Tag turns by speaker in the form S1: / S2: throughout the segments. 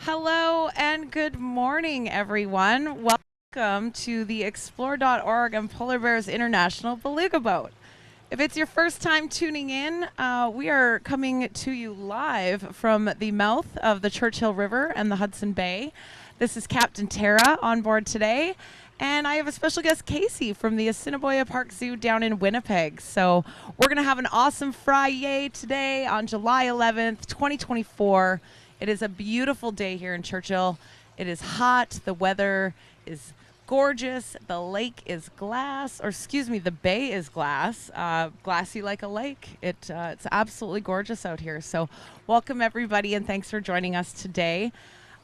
S1: Hello and good morning, everyone. Welcome to the Explore.org and Polar Bears International Beluga Boat. If it's your first time tuning in, we are coming to you live from the mouth of the Churchill River and the Hudson Bay. This is Captain Tara on board today, and I have a special guest, Casey, from the Assiniboia Park Zoo down in Winnipeg. So we're going to have an awesome Friday today on July 11th, 2024. It is a beautiful day here in Churchill. It is hot. The weather is gorgeous. The lake is glass, or excuse me, the bay is glass, glassy like a lake. It's absolutely gorgeous out here. So welcome everybody, and thanks for joining us today.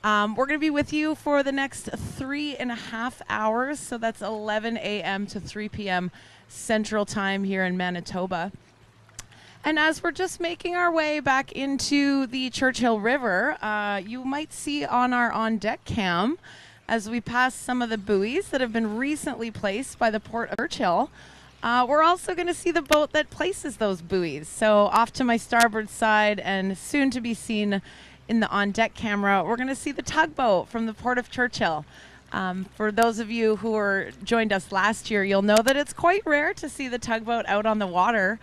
S1: We're going to be with you for the next 3.5 hours. So that's 11 a.m. to 3 p.m. Central Time here in Manitoba. And as we're just making our way back into the Churchill River, you might see on our on-deck cam, as we pass some of the buoys that have been recently placed by the Port of Churchill, we're also going to see the boat that places those buoys. So off to my starboard side and soon to be seen in the on-deck camera, we're going to see the tugboat from the Port of Churchill. For those of you who joined us last year, you'll know that it's quite rare to see the tugboat out on the water.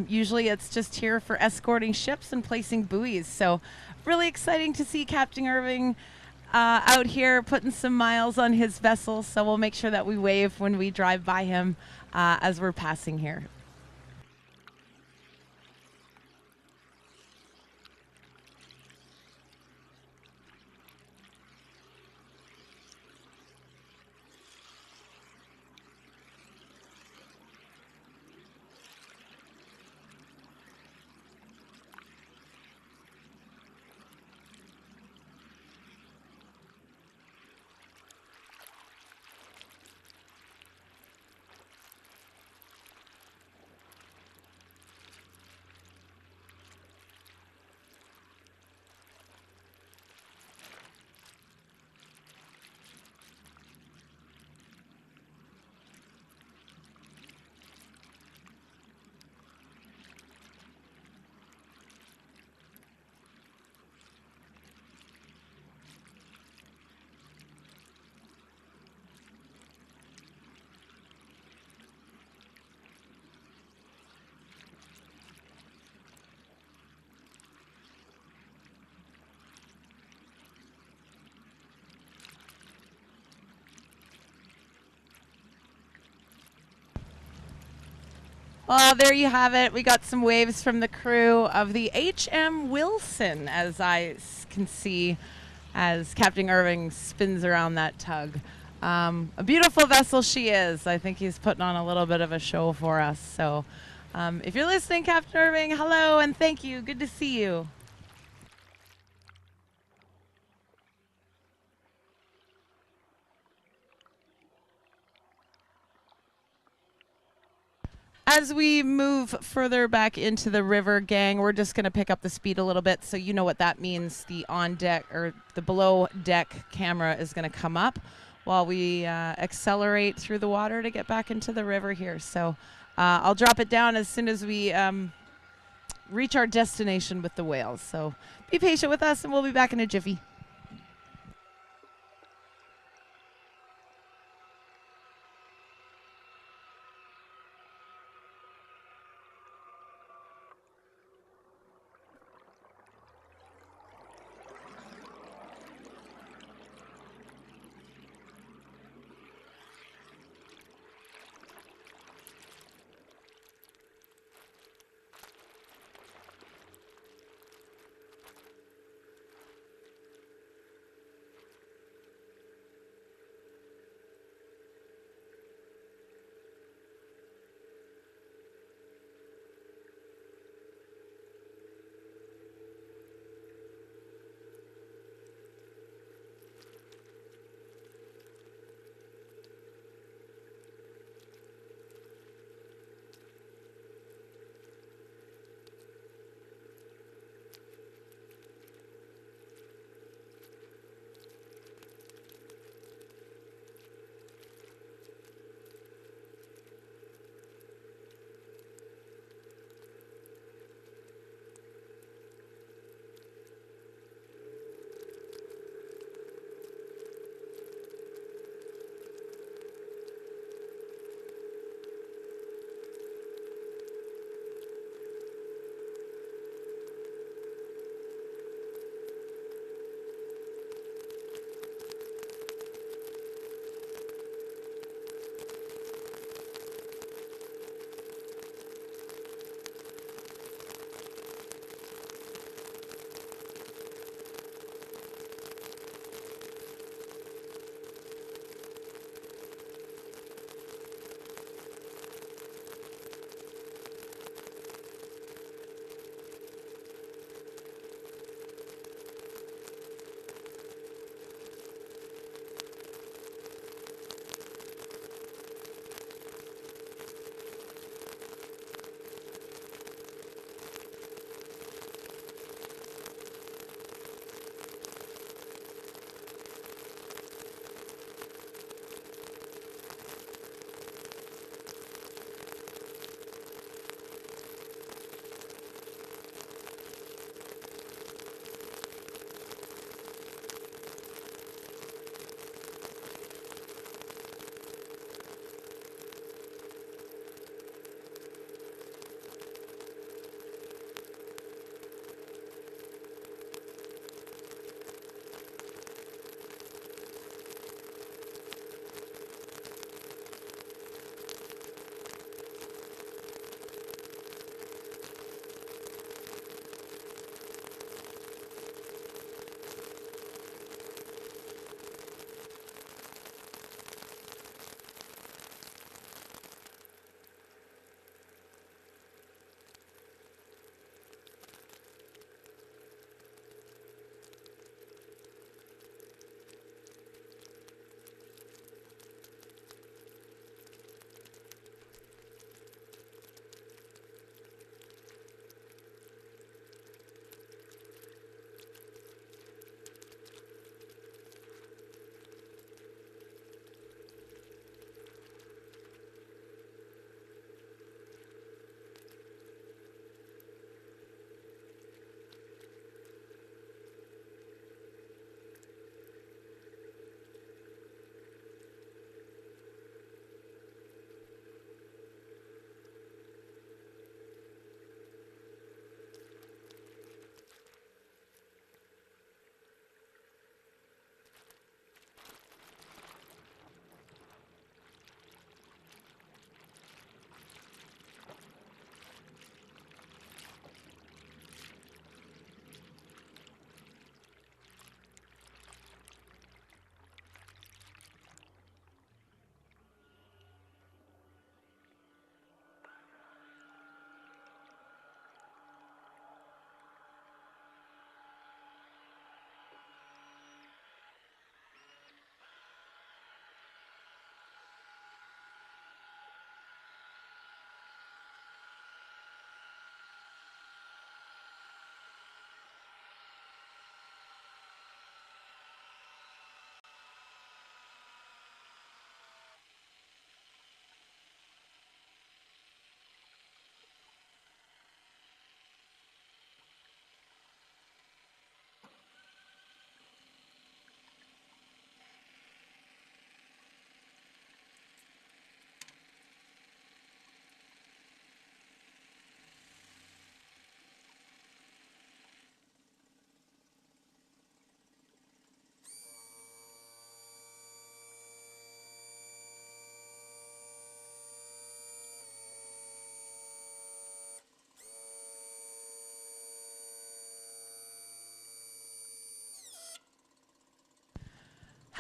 S1: Usually it's just here for escorting ships and placing buoys. So really exciting to see Captain Irving out here putting some miles on his vessel. So we'll make sure that we wave when we drive by him as we're passing here. Well, there you have it. We got some waves from the crew of the H.M. Wilson, as I can see, as Captain Irving spins around that tug. A beautiful vessel she is. I think he's putting on a little bit of a show for us. So if you're listening, Captain Irving, hello and thank you. Good to see you. As we move further back into the river, gang, we're just going to pick up the speed a little bit so you know what that means. The on-deck or the below-deck camera is going to come up while we accelerate through the water to get back into the river here. So I'll drop it down as soon as we reach our destination with the whales. So be patient with us, and we'll be back in a jiffy.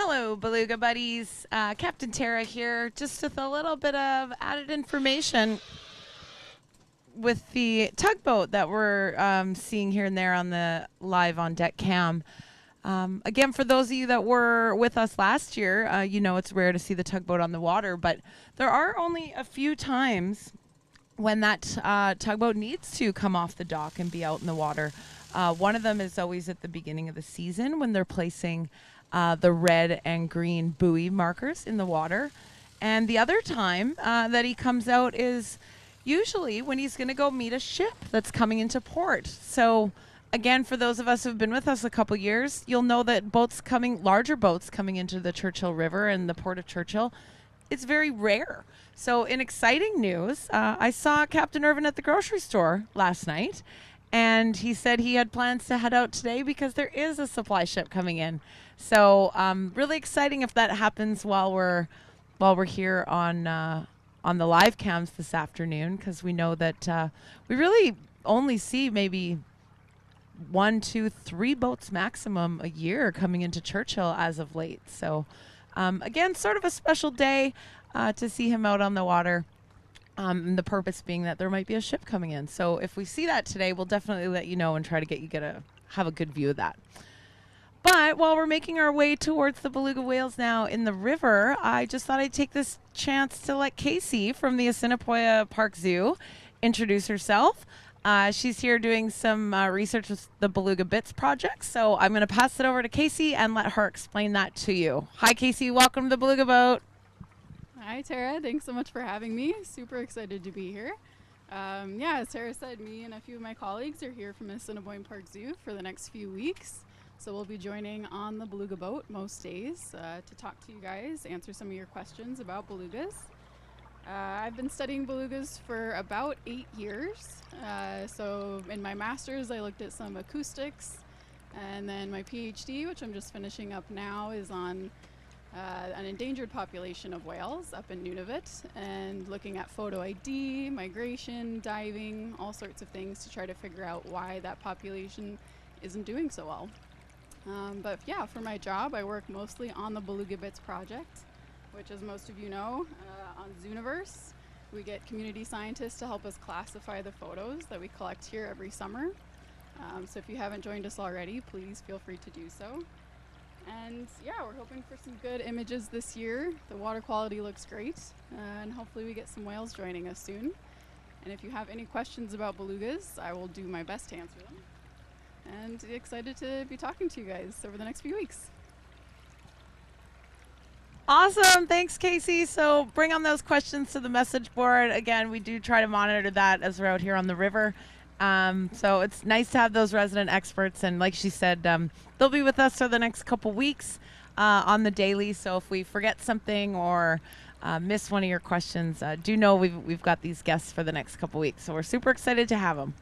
S1: Hello, Beluga buddies. Captain Tara here, just with a little bit of added information with the tugboat that we're seeing here and there on the live on deck cam. Again, for those of you that were with us last year, you know it's rare to see the tugboat on the water, but there are only a few times when that tugboat needs to come off the dock and be out in the water. One of them is always at the beginning of the season when they're placing the red and green buoy markers in the water. And the other time that he comes out is usually when he's going to go meet a ship that's coming into port. So again, for those of us who've been with us a couple years, you'll know that larger boats coming into the Churchill River and the port of Churchill, it's very rare. So in exciting news, I saw Captain Irvin at the grocery store last night, and he said he had plans to head out today because there is a supply ship coming in. So really exciting if that happens while we're here on the live cams this afternoon, because we know that we really only see maybe 1, 2, 3 boats maximum a year coming into Churchill as of late. So again, sort of a special day to see him out on the water. And the purpose being that there might be a ship coming in. So if we see that today, we'll definitely let you know and try to have a good view of that. But while we're making our way towards the beluga whales now in the river, I just thought I'd take this chance to let Casey from the Assiniboia Park Zoo introduce herself. She's here doing some research with the Beluga Bits project. So I'm going to pass it over to Casey and let her explain that to you. Hi, Casey. Welcome to the Beluga Boat.
S2: Hi, Tara. Thanks so much for having me. Super excited to be here. As Tara said, me and a few of my colleagues are here from Assiniboia Park Zoo for the next few weeks. So we'll be joining on the Beluga Boat most days to talk to you guys, answer some of your questions about belugas. I've been studying belugas for about 8 years. So in my master's, I looked at some acoustics, and then my PhD, which I'm just finishing up now, is on an endangered population of whales up in Nunavut, and looking at photo ID, migration, diving, all sorts of things to try to figure out why that population isn't doing so well. For my job, I work mostly on the Beluga Bits project, which, as most of you know, on Zooniverse, we get community scientists to help us classify the photos that we collect here every summer. So if you haven't joined us already, please feel free to do so. And we're hoping for some good images this year. The water quality looks great, and hopefully we get some whales joining us soon. And if you have any questions about belugas, I will do my best to answer them. And excited to be talking to you guys over the next few weeks.
S1: Awesome. Thanks, Casey. So bring on those questions to the message board. Again, we do try to monitor that as we're out here on the river. So it's nice to have those resident experts. And like she said, they'll be with us for the next couple weeks on the daily. So if we forget something or miss one of your questions, do know we've got these guests for the next couple weeks. So we're super excited to have them.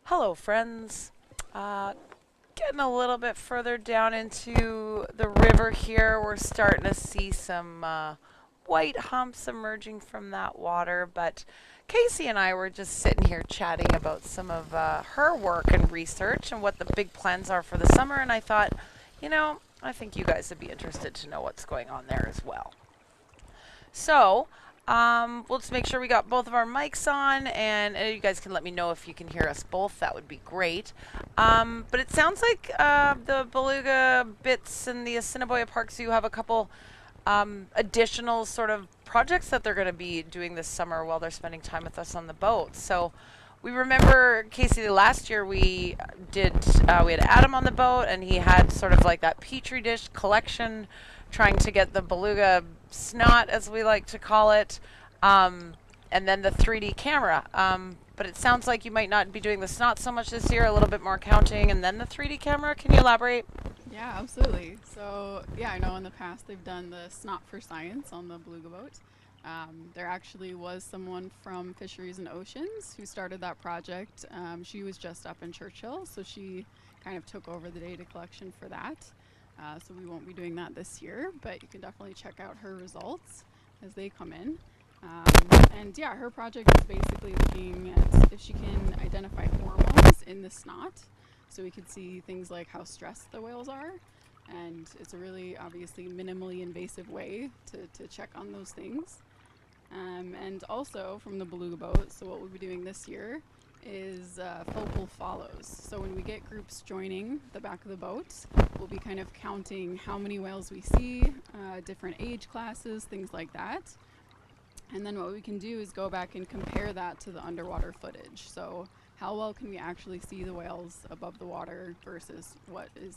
S1: Hello, friends. Getting a little bit further down into the river here, we're starting to see some white humps emerging from that water. But Casey and I were just sitting here chatting about some of her work and research and what the big plans are for the summer. And I thought, I think you guys would be interested to know what's going on there as well. So, we'll just make sure we got both of our mics on, and you guys can let me know if you can hear us both. That would be great. But it sounds like the Beluga bits and the Assiniboia Park Zoo have a couple additional sort of projects that they're going to be doing this summer while they're spending time with us on the boat. So we remember, Casey, last year we had Adam on the boat, and he had sort of like that petri dish collection, trying to get the beluga snot, as we like to call it, and then the 3D camera. But it sounds like you might not be doing the snot so much this year, a little bit more counting, and then the 3D camera. Can you elaborate?
S2: Yeah, absolutely. So, yeah, I know in the past they've done the snot for science on the beluga boat. There actually was someone from Fisheries and Oceans who started that project. She was just up in Churchill, so she kind of took over the data collection for that. So we won't be doing that this year, but you can definitely check out her results as they come in. And yeah, her project is basically looking at if she can identify hormones in the snot. So we could see things like how stressed the whales are. And it's a really obviously minimally invasive way to check on those things. And also from the beluga boat, so what we'll be doing this year is focal follows. So when we get groups joining the back of the boat, we'll be kind of counting how many whales we see, different age classes, things like that. And then what we can do is go back and compare that to the underwater footage. So how well can we actually see the whales above the water versus what is,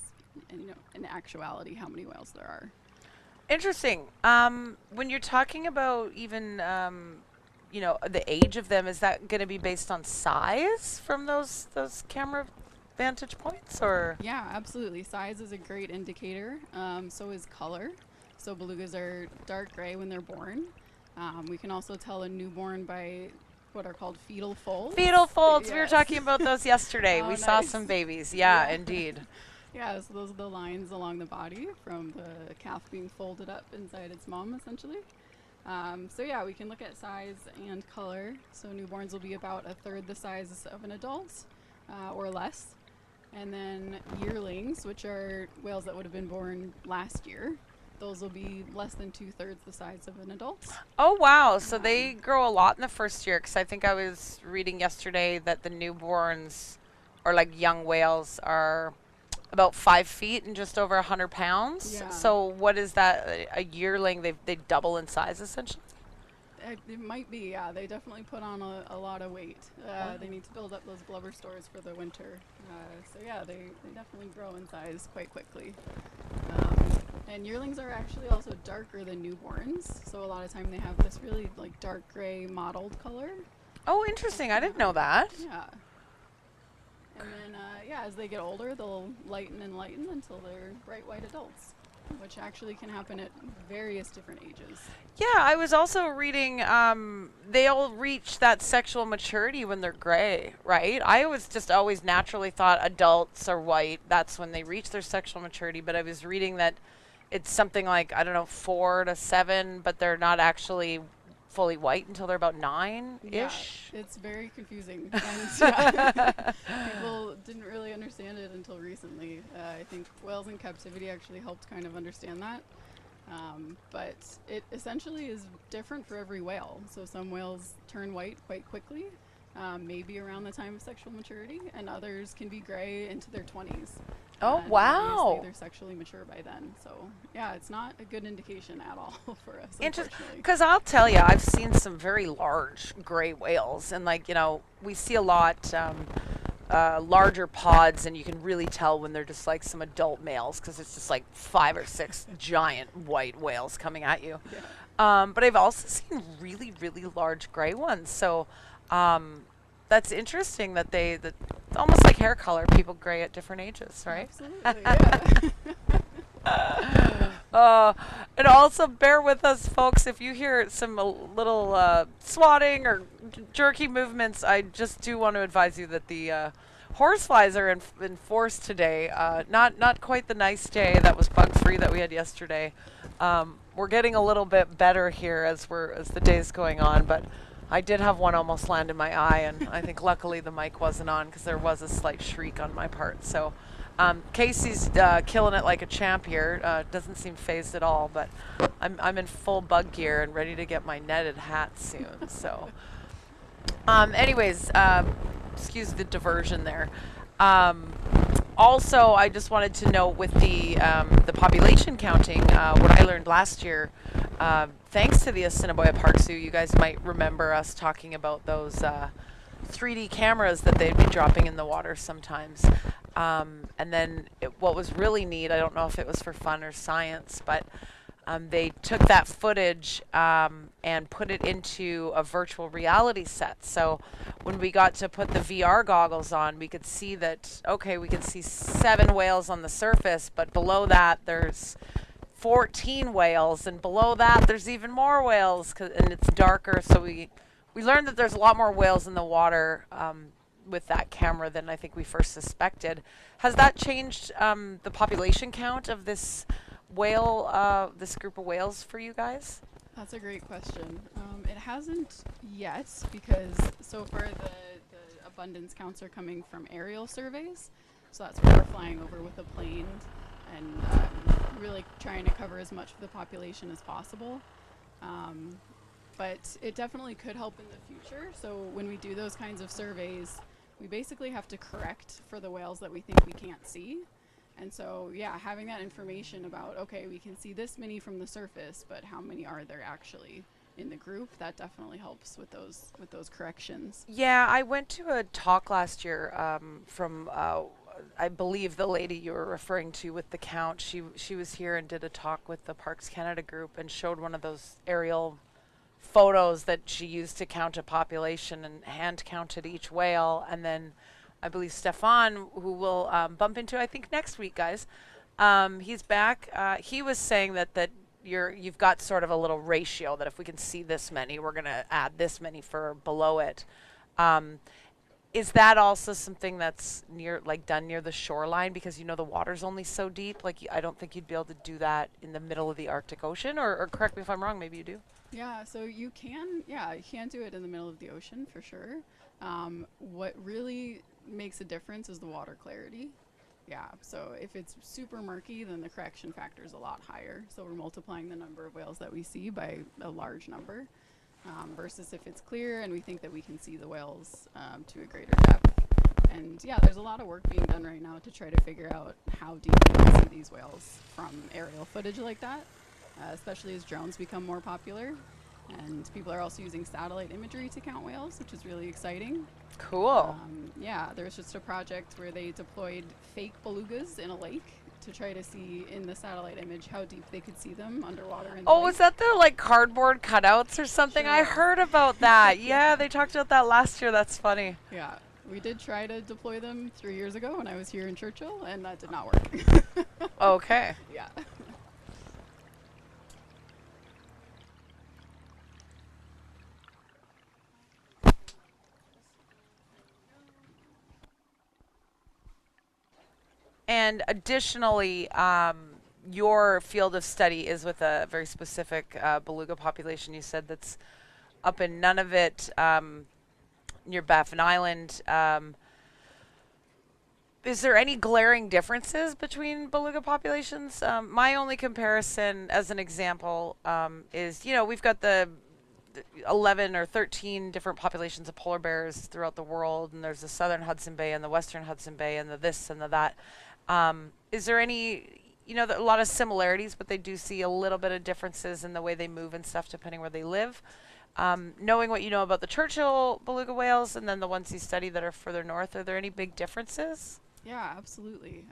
S2: in actuality, how many whales there are.
S1: Interesting. When you're talking about even the age of them, is that going to be based on size from those camera vantage points, or?
S2: Yeah, absolutely. Size is a great indicator. So is color. So belugas are dark gray when they're born. We can also tell a newborn by what are called fetal folds.
S1: Fetal folds.
S2: Yes.
S1: We were talking about those yesterday.
S2: Oh,
S1: we
S2: nice.
S1: saw some babies. Yeah,
S2: Yeah.
S1: indeed.
S2: Yeah, so those are the lines along the body from the calf being folded up inside its mom, essentially. So yeah, we can look at size and color. So newborns will be about a third the size of an adult or less. And then yearlings, which are whales that would have been born last year, those will be less than 2/3 the size of an adult.
S1: Oh, wow. So they grow a lot in the first year, because I think I was reading yesterday that the newborns, or like young whales, are about 5 feet and just over 100 pounds.
S2: Yeah.
S1: So what is that? A yearling, they double in size, essentially?
S2: It might be, yeah. They definitely put on a lot of weight. They need to build up those blubber stores for the winter. So yeah, they definitely grow in size quite quickly. And yearlings are actually also darker than newborns. So a lot of time they have this really like dark gray mottled color.
S1: Oh, interesting. I didn't know that.
S2: Yeah. And then, as they get older, they'll lighten and lighten until they're bright white adults, which actually can happen at various different ages.
S1: Yeah, I was also reading they all reach that sexual maturity when they're gray, right? I always naturally thought adults are white. That's when they reach their sexual maturity. But I was reading that it's something like, 4 to 7, but they're not actually fully white until they're about 9-ish.
S2: Yeah, it's very confusing. And people didn't really understand it until recently. I think Whales in Captivity actually helped kind of understand that. But it essentially is different for every whale. So some whales turn white quite quickly, maybe around the time of sexual maturity, and others can be gray into their 20s.
S1: Oh,
S2: And
S1: wow.
S2: obviously they're sexually mature by then. So, yeah, it's not a good indication at all for us, unfortunately.
S1: Because I'll tell you, I've seen some very large gray whales, and we see a lot larger pods, and you can really tell when they're just like some adult males, because it's just like 5 or 6 giant white whales coming at you.
S2: Yeah.
S1: But I've also seen really, really large gray ones. So that's interesting that that almost like hair color, people gray at different ages, right?
S2: Absolutely, yeah.
S1: And also bear with us, folks, if you hear some little swatting or jerky movements. I just do want to advise you that the Horseflies are in force today. Not quite the nice day that was bug free that we had yesterday. We're getting a little bit better here as the day's going on, but I did have one almost land in my eye, and I think luckily the mic wasn't on because there was a slight shriek on my part. So Casey's killing it like a champ here. Doesn't seem phased at all, but I'm in full bug gear and ready to get my netted hat soon. So, anyways, excuse the diversion there. Also, I just wanted to note with the population counting, what I learned last year, thanks to the Assiniboia Park Zoo, you guys might remember us talking about those 3D cameras that they'd be dropping in the water sometimes. And then what was really neat, I don't know if it was for fun or science, but they took that footage and put it into a virtual reality set. So when we got to put the VR goggles on, we could see that, okay, we could see 7 whales on the surface, but below that there's 14 whales, and below that there's even more whales, and it's darker. So we learned that there's a lot more whales in the water with that camera than I think we first suspected. Has that changed the population count of this this group of whales for you guys?
S2: That's a great question. It hasn't yet, because so far the abundance counts are coming from aerial surveys. So that's where we're flying over with a plane and really trying to cover as much of the population as possible. But it definitely could help in the future. So when we do those kinds of surveys, we basically have to correct for the whales that we think we can't see. And so, yeah, having that information about, okay, we can see this many from the surface, but how many are there actually in the group, that definitely helps with those corrections.
S1: Yeah, I went to a talk last year from I believe the lady you were referring to with the count. She was here and did a talk with the Parks Canada group and showed one of those aerial photos that she used to count a population and hand counted each whale. And then I believe Stefan, who we'll bump into I think next week, guys, he's back. He was saying that you've got sort of a little ratio that if we can see this many, we're going to add this many for below it. Is that also something that's done near the shoreline, because the water's only so deep? Like, I don't think you'd be able to do that in the middle of the Arctic Ocean, or correct me if I'm wrong, maybe you do.
S2: Yeah, so you can do it in the middle of the ocean for sure. What really makes a difference is the water clarity. Yeah, so if it's super murky, then the correction factor is a lot higher. So we're multiplying the number of whales that we see by a large number, versus if it's clear and we think that we can see the whales to a greater depth. And yeah, there's a lot of work being done right now to try to figure out how deep we can see these whales from aerial footage like that, especially as drones become more popular. And people are also using satellite imagery to count whales, which is really exciting.
S1: Cool.
S2: Yeah, there was just a project where they deployed fake belugas in a lake to try to see in the satellite image how deep they could see them underwater in the lake.
S1: Was that the cardboard cutouts or something? Sure. I heard about that. Yeah, they talked about that last year. That's funny.
S2: Yeah, we did try to deploy them 3 years ago when I was here in Churchill, and that did not work.
S1: Okay.
S2: Yeah.
S1: And additionally, your field of study is with a very specific beluga population. You said that's up in Nunavut, near Baffin Island. Is there any glaring differences between beluga populations? My only comparison, as an example, is we've got the 11 or 13 different populations of polar bears throughout the world, and there's the southern Hudson Bay and the western Hudson Bay and the this and the that. Is there any, a lot of similarities, but they do see a little bit of differences in the way they move and stuff depending where they live? Knowing what you know about the Churchill beluga whales and then the ones you study that are further north, are there any big differences?
S2: Yeah, absolutely.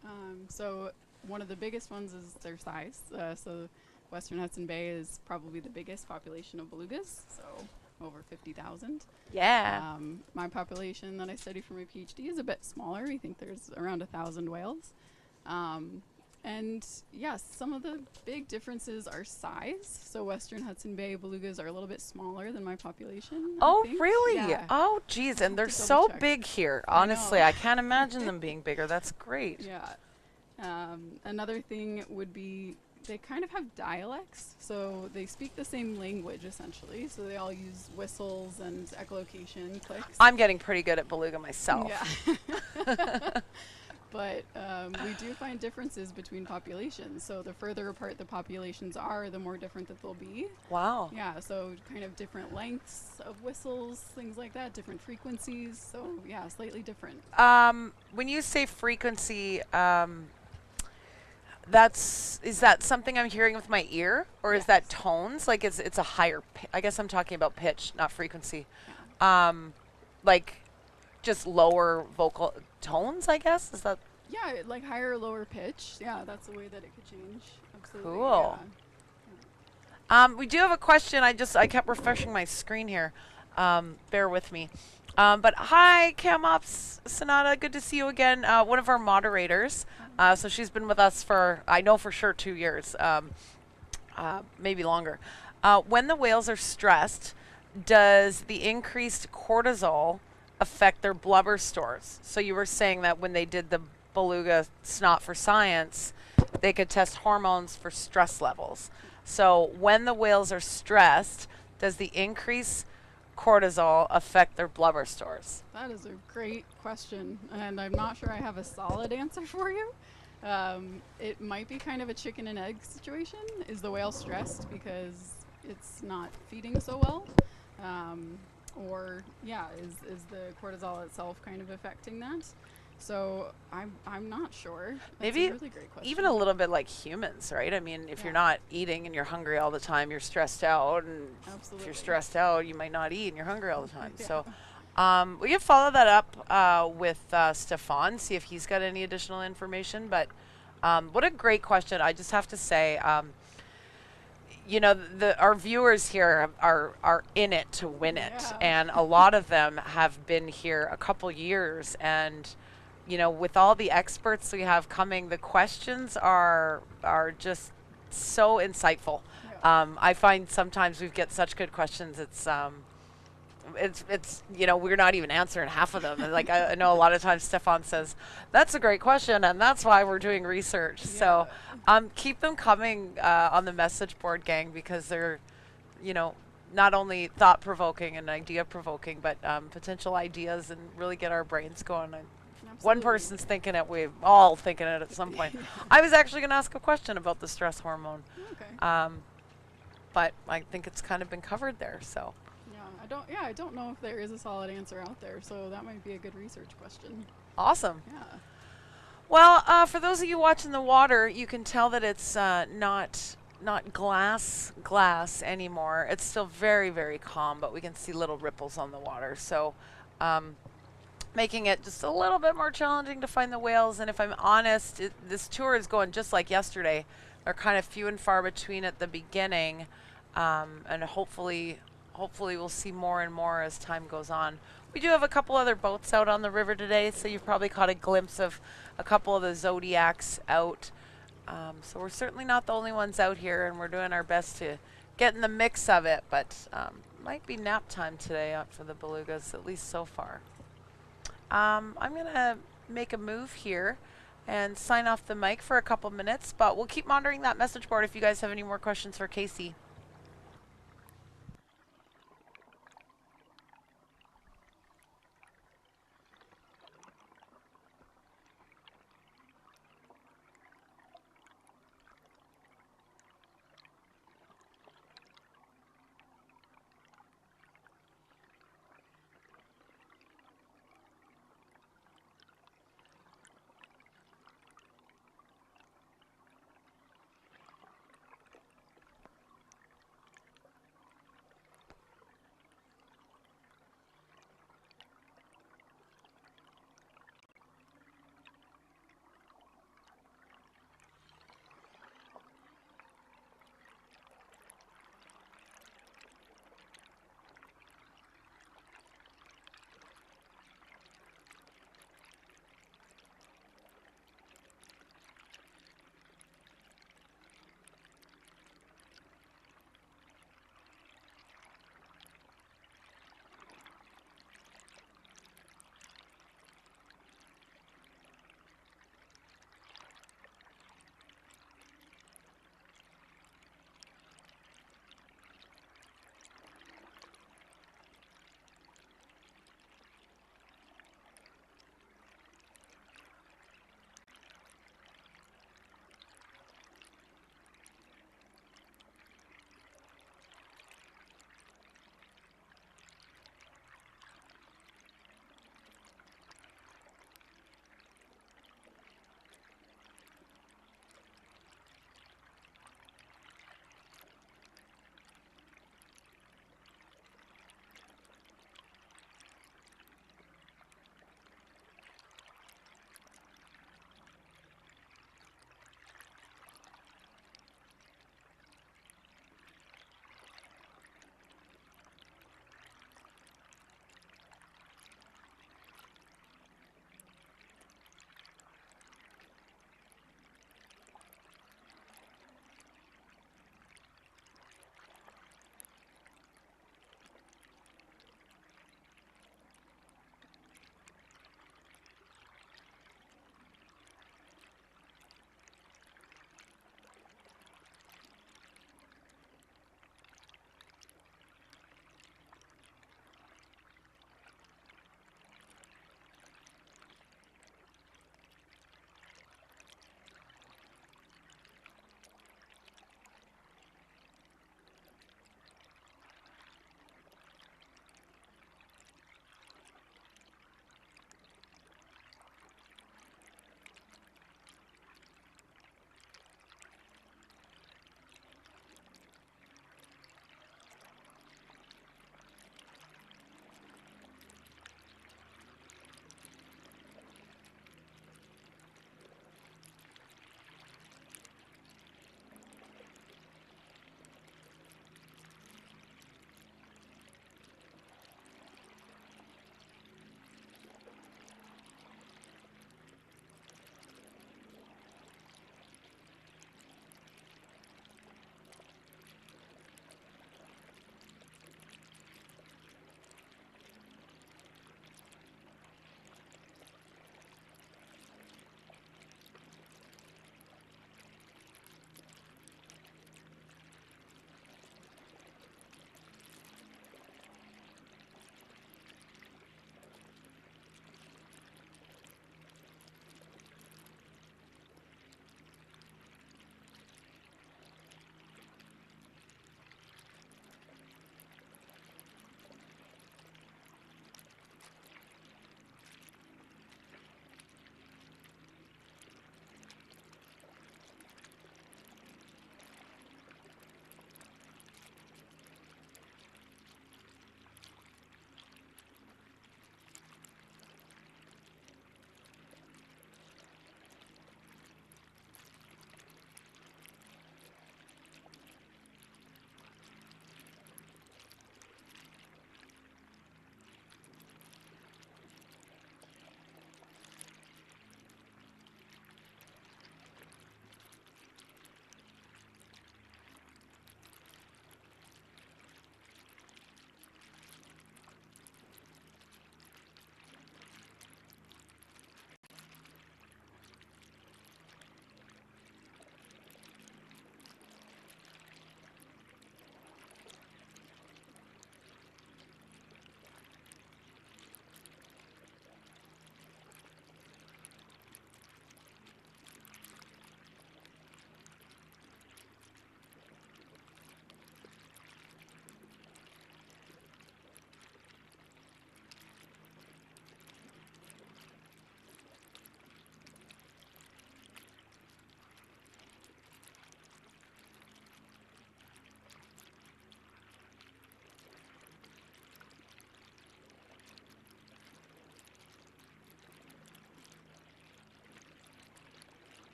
S2: So one of the biggest ones is their size. So Western Hudson Bay is probably the biggest population of belugas, so over 50,000.
S1: Yeah.
S2: My population that I study for my PhD is a bit smaller. We think there's around 1,000 whales. And yes, some of the big differences are size. So Western Hudson Bay belugas are a little bit smaller than my population. I
S1: Oh,
S2: think.
S1: really?
S2: Yeah.
S1: Oh, geez.
S2: I'll
S1: And
S2: have
S1: they're
S2: to double
S1: so
S2: check.
S1: big here.
S2: I
S1: Honestly,
S2: know.
S1: I can't imagine them being bigger. That's great.
S2: Yeah. Another thing would be they kind of have dialects, so they speak the same language essentially. So they all use whistles and echolocation clicks.
S1: I'm getting pretty good at beluga myself.
S2: Yeah. But we do find differences between populations. So the further apart the populations are, the more different that they'll be.
S1: Wow.
S2: Yeah, so kind of different lengths of whistles, things like that, different frequencies. So yeah, slightly different.
S1: When you say frequency, is that something I'm hearing with my ear, or is that
S2: Yes.
S1: tones? Like it's a higher. I guess I'm talking about pitch, not frequency.
S2: Yeah.
S1: Like just lower vocal tones. I guess is that
S2: Yeah, like higher or lower pitch. Yeah, that's the way that it could change. Absolutely.
S1: cool. We do have a question. I kept refreshing my screen here. Bear with me. But hi, Cam Ops Sonata. Good to see you again. One of our moderators. So she's been with us for, I know for sure, 2 years, maybe longer. When the whales are stressed, does the increased cortisol affect their blubber stores? So you were saying that when they did the beluga snot for science, they could test hormones for stress levels. So when the whales are stressed, does the increase cortisol affect their blubber stores?
S2: That is a great question, and I'm not sure I have a solid answer for you. It might be kind of a chicken and egg situation. Is the whale stressed because it's not feeding so well? Or yeah, is the cortisol itself kind of affecting that? So I'm not sure. That's
S1: Maybe
S2: a really great question.
S1: even a little bit like humans, right? I mean, if you're
S2: Yeah.
S1: not eating and you're hungry all the time, you're stressed out, and if
S2: Absolutely.
S1: you're stressed out, you might not eat and you're hungry all the time.
S2: Yeah.
S1: So we can follow that up with Stefan, see if he's got any additional information. But what a great question. I just have to say, our viewers here are in it to win it,
S2: Yeah.
S1: and a lot of them have been here a couple years, and with all the experts we have coming, the questions are just so insightful.
S2: Yeah.
S1: I find sometimes we get such good questions. It's we're not even answering half of them. And like I know a lot of times Stefan says that's a great question, and that's why we're doing research. So keep them coming on the message board, gang, because they're not only thought provoking and idea provoking, but potential ideas, and really get our brains going. One person's thinking it, we're all thinking it at some point. I was actually going to ask a question about the stress hormone.
S2: Okay.
S1: But I think it's kind of been covered there. So
S2: I don't know if there is a solid answer out there, so that might be a good research question.
S1: awesome.
S2: Yeah.
S1: Well, for those of you watching the water, you can tell that it's not glass anymore. It's still very, very calm, but we can see little ripples on the water. So making it just a little bit more challenging to find the whales. And if I'm honest, this tour is going just like yesterday. They're kind of few and far between at the beginning, and hopefully we'll see more and more as time goes on. We do have a couple other boats out on the river today, so you've probably caught a glimpse of a couple of the Zodiacs out. So we're certainly not the only ones out here, and we're doing our best to get in the mix of it, but might be nap time today out for the belugas, at least so far. I'm going to make a move here and sign off the mic for a couple minutes, but we'll keep monitoring that message board if you guys have any more questions for Casey.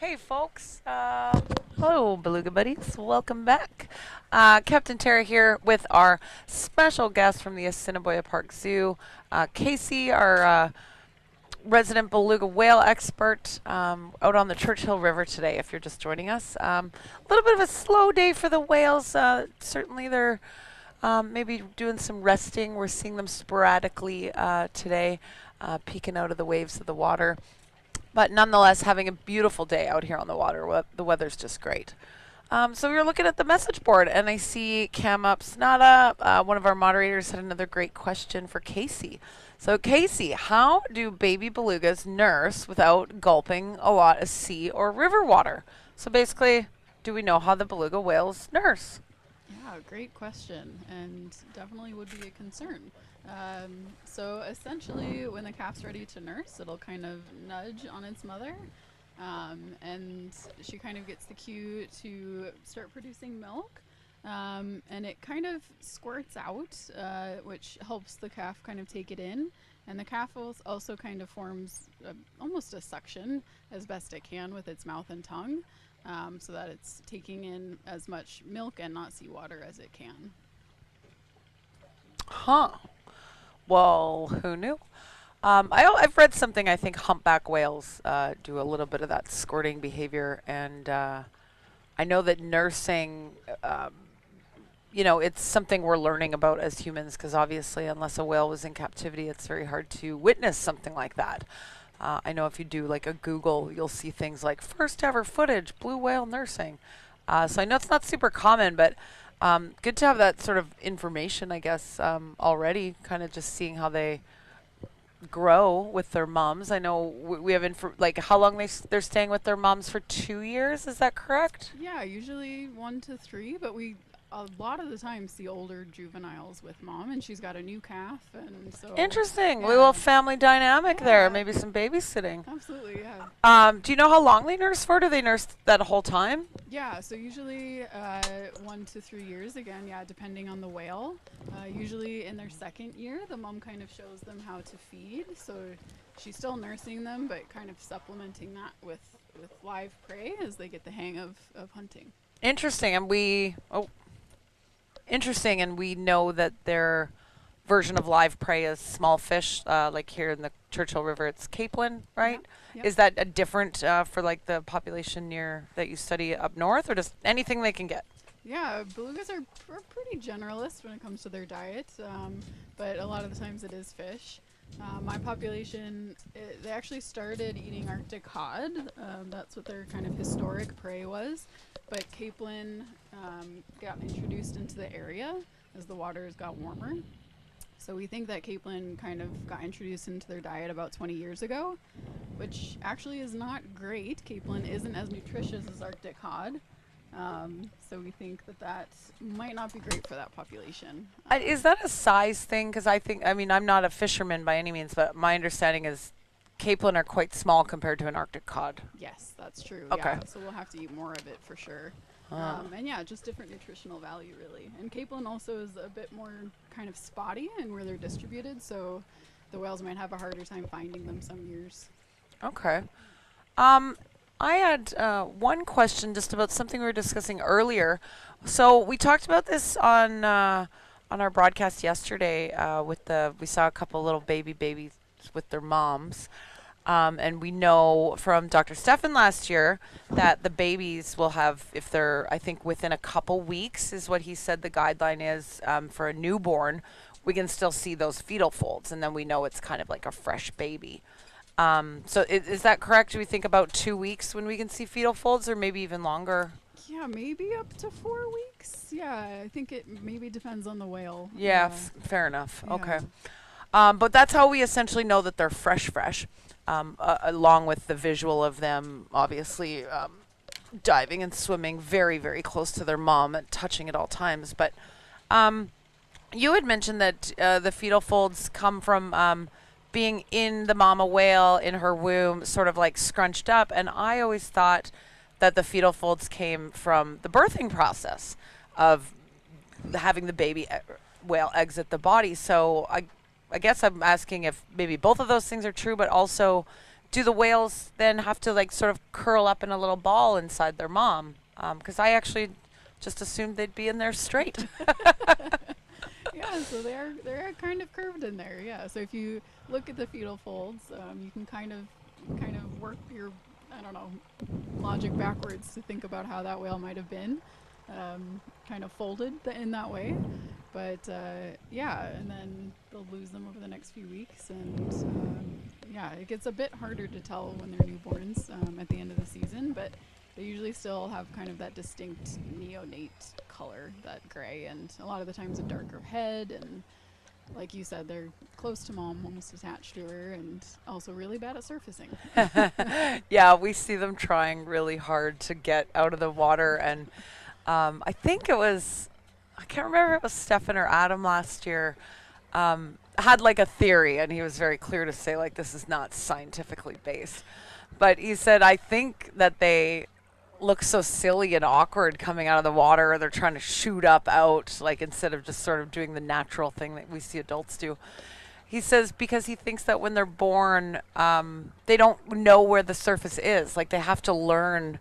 S1: Hey folks, hello Beluga buddies, welcome back. Captain Tara here with our special guest from the Assiniboia Park Zoo, Casey, our resident beluga whale expert out on the Churchill River today, if you're just joining us. A little bit of a slow day for the whales. Certainly they're maybe doing some resting. We're seeing them sporadically today, peeking out of the waves of the water. But nonetheless, having a beautiful day out here on the water. The weather's just great. So we were looking at the message board, and I see Cam Ups not up. One of our moderators had another great question for Casey. So Casey, how do baby belugas nurse without gulping a lot of sea or river water? So basically, do we know how the beluga whales nurse?
S2: Yeah, great question, and definitely would be a concern. So essentially, when the calf's ready to nurse, it'll kind of nudge on its mother, and she kind of gets the cue to start producing milk, and it kind of squirts out, which helps the calf kind of take it in. And the calf also kind of forms almost a suction as best it can with its mouth and tongue, so that it's taking in as much milk and not seawater as it can.
S1: Huh. Well, who knew? I've read something. I think humpback whales do a little bit of that squirting behavior, and I know that nursing, it's something we're learning about as humans, because obviously, unless a whale was in captivity, it's very hard to witness something like that. I know if you do like a Google, you'll see things like first ever footage, blue whale nursing. So I know it's not super common, but good to have that sort of information, I guess, already, kind of just seeing how they grow with their moms. I know we have like how long they're staying with their moms for 2 years. Is that correct?
S2: Yeah, usually 1 to 3, but we a lot of the time see older juveniles with mom, and she's got a new calf, and so
S1: Interesting.
S2: yeah.
S1: Little family dynamic there.
S2: Yeah.
S1: Maybe some babysitting.
S2: Absolutely, yeah.
S1: Do you know how long they nurse for? Do they nurse that whole time?
S2: Yeah, so usually 1 to 3 years, again, yeah, depending on the whale. Usually in their second year, the mom kind of shows them how to feed, so she's still nursing them, but kind of supplementing that with live prey as they get the hang of hunting.
S1: Interesting. And we know that their version of live prey is small fish, like here in the Churchill River, it's capelin, right?
S2: Yep.
S1: Is that a different for like the population near that you study up north, or just anything they can get?
S2: Yeah, belugas are pretty generalist when it comes to their diet, but a lot of the times it is fish. My population, they actually started eating Arctic cod. That's what their kind of historic prey was. But capelin got introduced into the area as the waters got warmer. So we think that capelin kind of got introduced into their diet about 20 years ago, which actually is not great. Capelin isn't as nutritious as Arctic cod. So we think that might not be great for that population.
S1: Is that a size thing? Because I'm not a fisherman by any means, but my understanding is capelin are quite small compared to an Arctic cod.
S2: Yes, that's true.
S1: Okay.
S2: Yeah, so we'll have to eat more of it for sure. And yeah, just different nutritional value really. And capelin also is a bit more kind of spotty in where they're distributed, so the whales might have a harder time finding them some years.
S1: Okay. I had one question just about something we were discussing earlier. So we talked about this on our broadcast yesterday. We saw a couple little babies with their moms, and we know from Dr. Stefan last year that the babies will have, if they're, I think within a couple weeks is what he said the guideline is for a newborn, we can still see those fetal folds, and then we know it's kind of like a fresh baby. So is that correct? Do we think about 2 weeks when we can see fetal folds, or maybe even longer?
S2: Yeah, maybe up to 4 weeks. Yeah, I think it maybe depends on the whale.
S1: Yeah, fair enough.
S2: Yeah.
S1: Okay. But that's how we essentially know that they're fresh, along with the visual of them, obviously, diving and swimming very, very close to their mom and touching at all times. But you had mentioned that the fetal folds come from being in the mama whale in her womb, sort of like scrunched up. And I always thought that the fetal folds came from the birthing process of having the baby whale exit the body. So I guess I'm asking if maybe both of those things are true, but also do the whales then have to like sort of curl up in a little ball inside their mom? Because I actually just assumed they'd be in there straight.
S2: Yeah, so they're kind of curved in there. Yeah, so if you look at the fetal folds, you can kind of work your, I don't know, logic backwards to think about how that whale might have been, kind of folded in that way. But yeah, and then they'll lose them over the next few weeks, and yeah, it gets a bit harder to tell when they're newborns at the end of the season, but they usually still have kind of that distinct neonate color, that gray, and a lot of the times a darker head, and like you said, they're close to mom, almost attached to her, and also really bad at surfacing.
S1: Yeah, we see them trying really hard to get out of the water. And I think it was, I can't remember if it was Stefan or Adam last year, had like a theory, and he was very clear to say, like, this is not scientifically based. But he said, I think that they look so silly and awkward coming out of the water, or they're trying to shoot up out, like instead of just sort of doing the natural thing that we see adults do. He says because he thinks that when they're born, they don't know where the surface is. Like they have to learn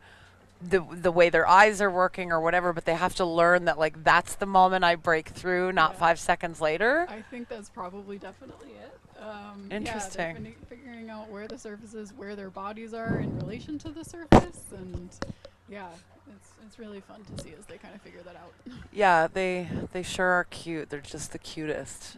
S1: the way their eyes are working or whatever, but they have to learn that like that's the moment I break through, not
S2: Yeah.
S1: 5 seconds later.
S2: I think that's probably definitely it.
S1: Interesting.
S2: Yeah, they're figuring out where the surface is, where their bodies are in relation to the surface, and yeah, it's really fun to see as they kind of figure that out.
S1: Yeah, they sure are cute. They're just the cutest.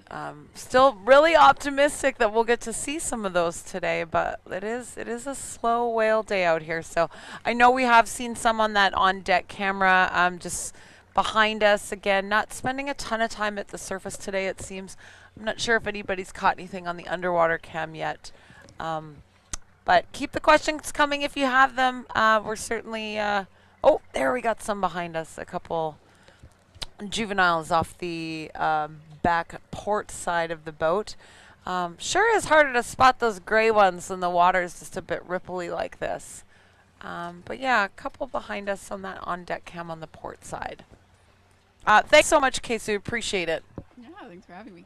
S1: Still really optimistic that we'll get to see some of those today, but it is a slow whale day out here. So I know we have seen some on that on deck camera, just behind us again. Not spending a ton of time at the surface today, it seems. I'm not sure if anybody's caught anything on the underwater cam yet. But keep the questions coming if you have them. We're certainly. Oh, there we got some behind us. A couple juveniles off the back port side of the boat. Sure is harder to spot those gray ones when the water is just a bit ripply like this. But yeah, a couple behind us on that on-deck cam on the port side. Thanks so much, Kesu. Appreciate it.
S2: Yeah, thanks for having me.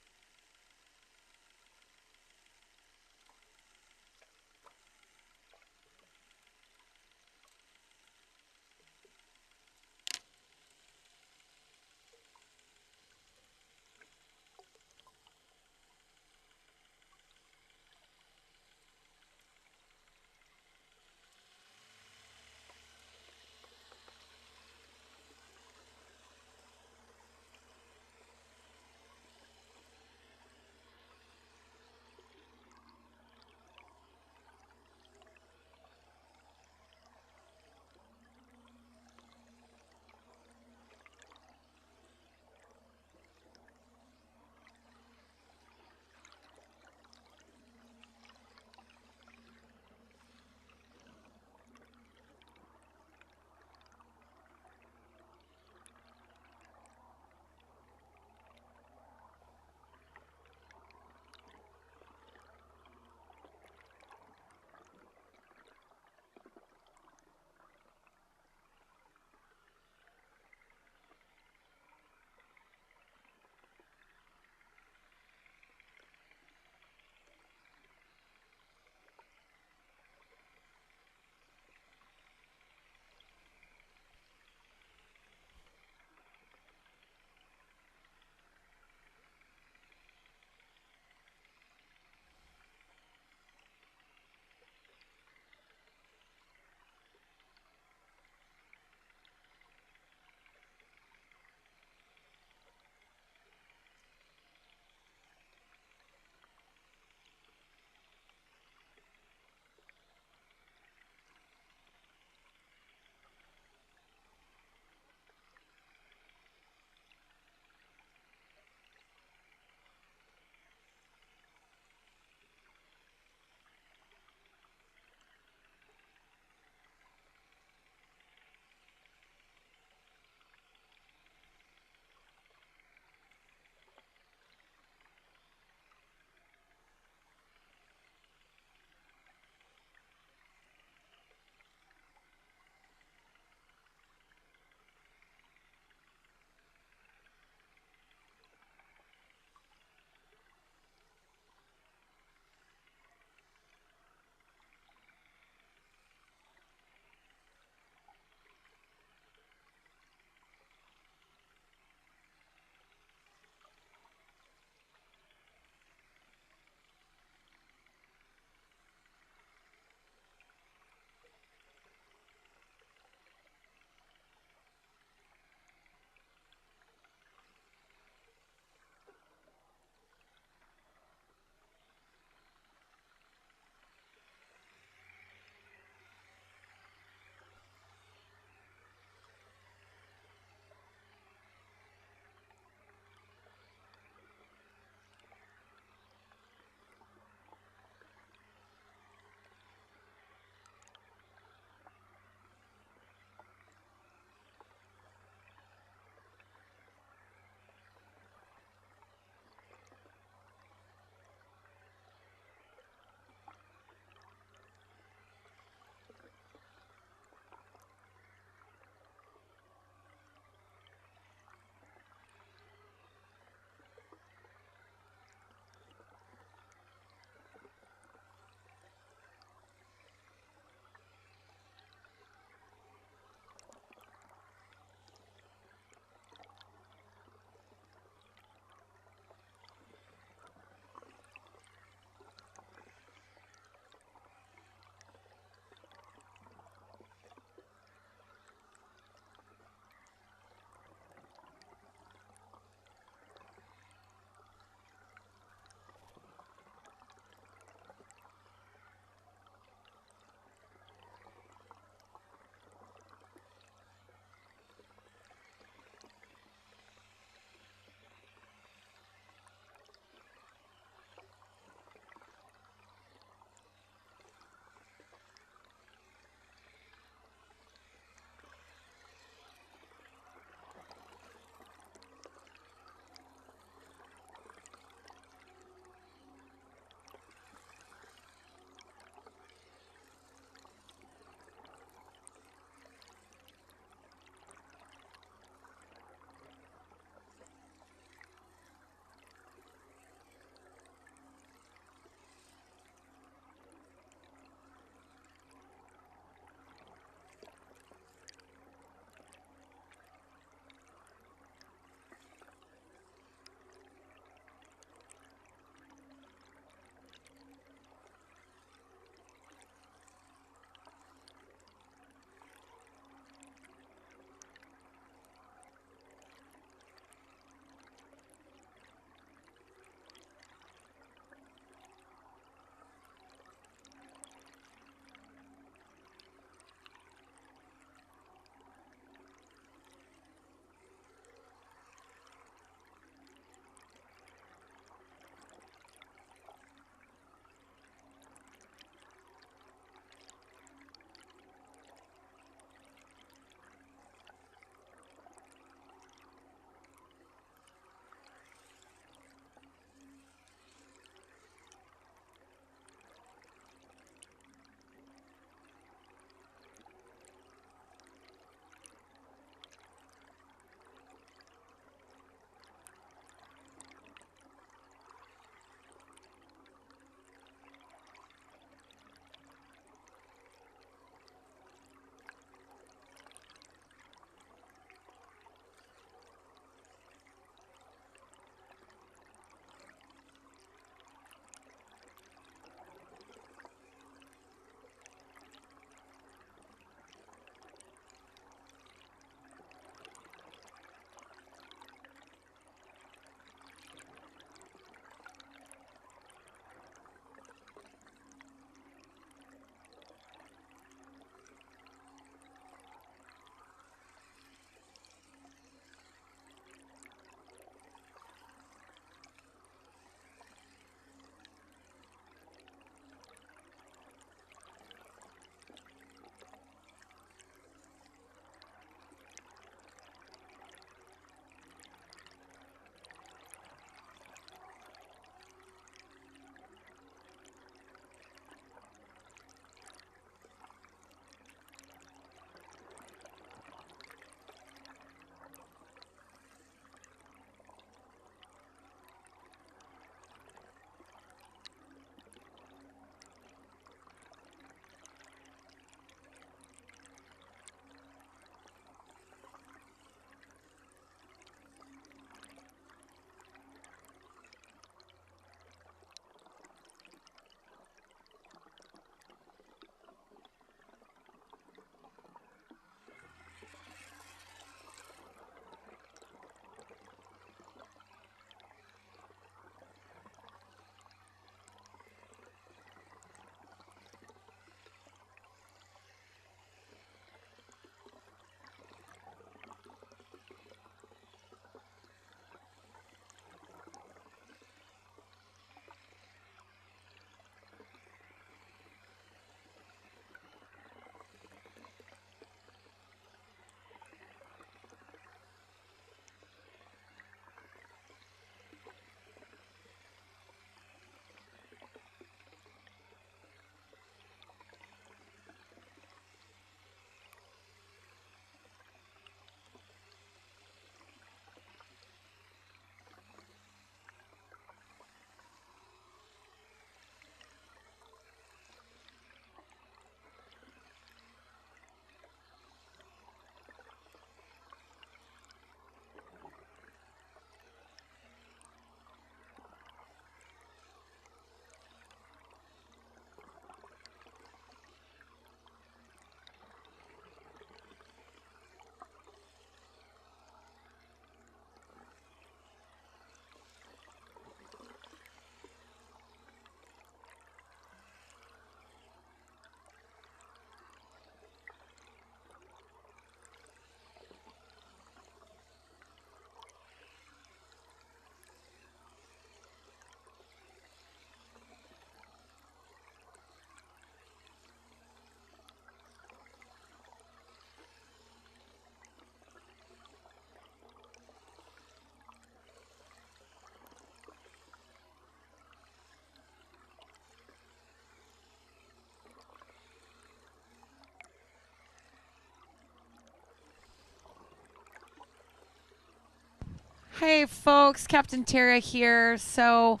S1: Hey folks, Captain Tara here. So,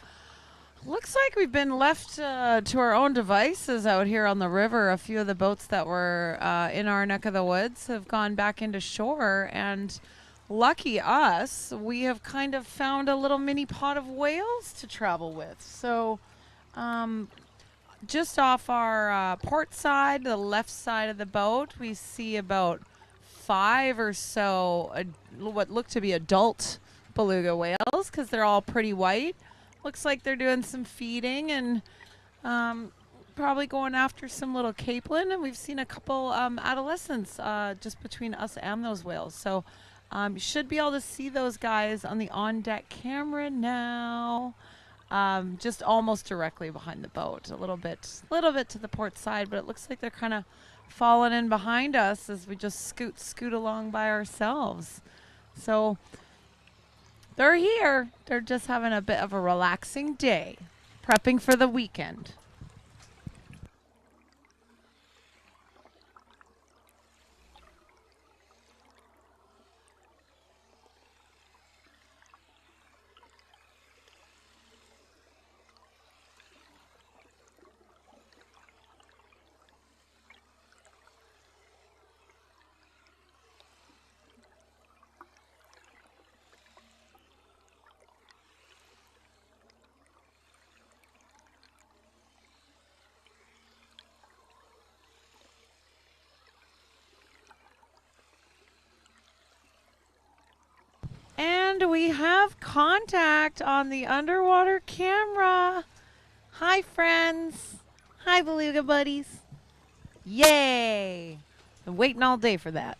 S1: looks like we've been left to our own devices out here on the river. A few of the boats that were in our neck of the woods have gone back into shore, and lucky us, we have kind of found a little mini pod of whales to travel with. So, um, just off our port side, the left side of the boat, we see about five or so what look to be adult beluga whales because they're all pretty white. Looks like they're doing some feeding and probably going after some little capelin. And we've seen a couple adolescents just between us and those whales. So you should be able to see those guys on the on deck camera now. Just almost directly behind the boat, a little bit to the port side, but it looks like they're kind of falling in behind us as we just scoot along by ourselves. So they're here. They're just having a bit of a relaxing day, prepping for the weekend. And we have contact on the underwater camera. Hi, friends. Hi, beluga buddies. Yay! Been waiting all day for that.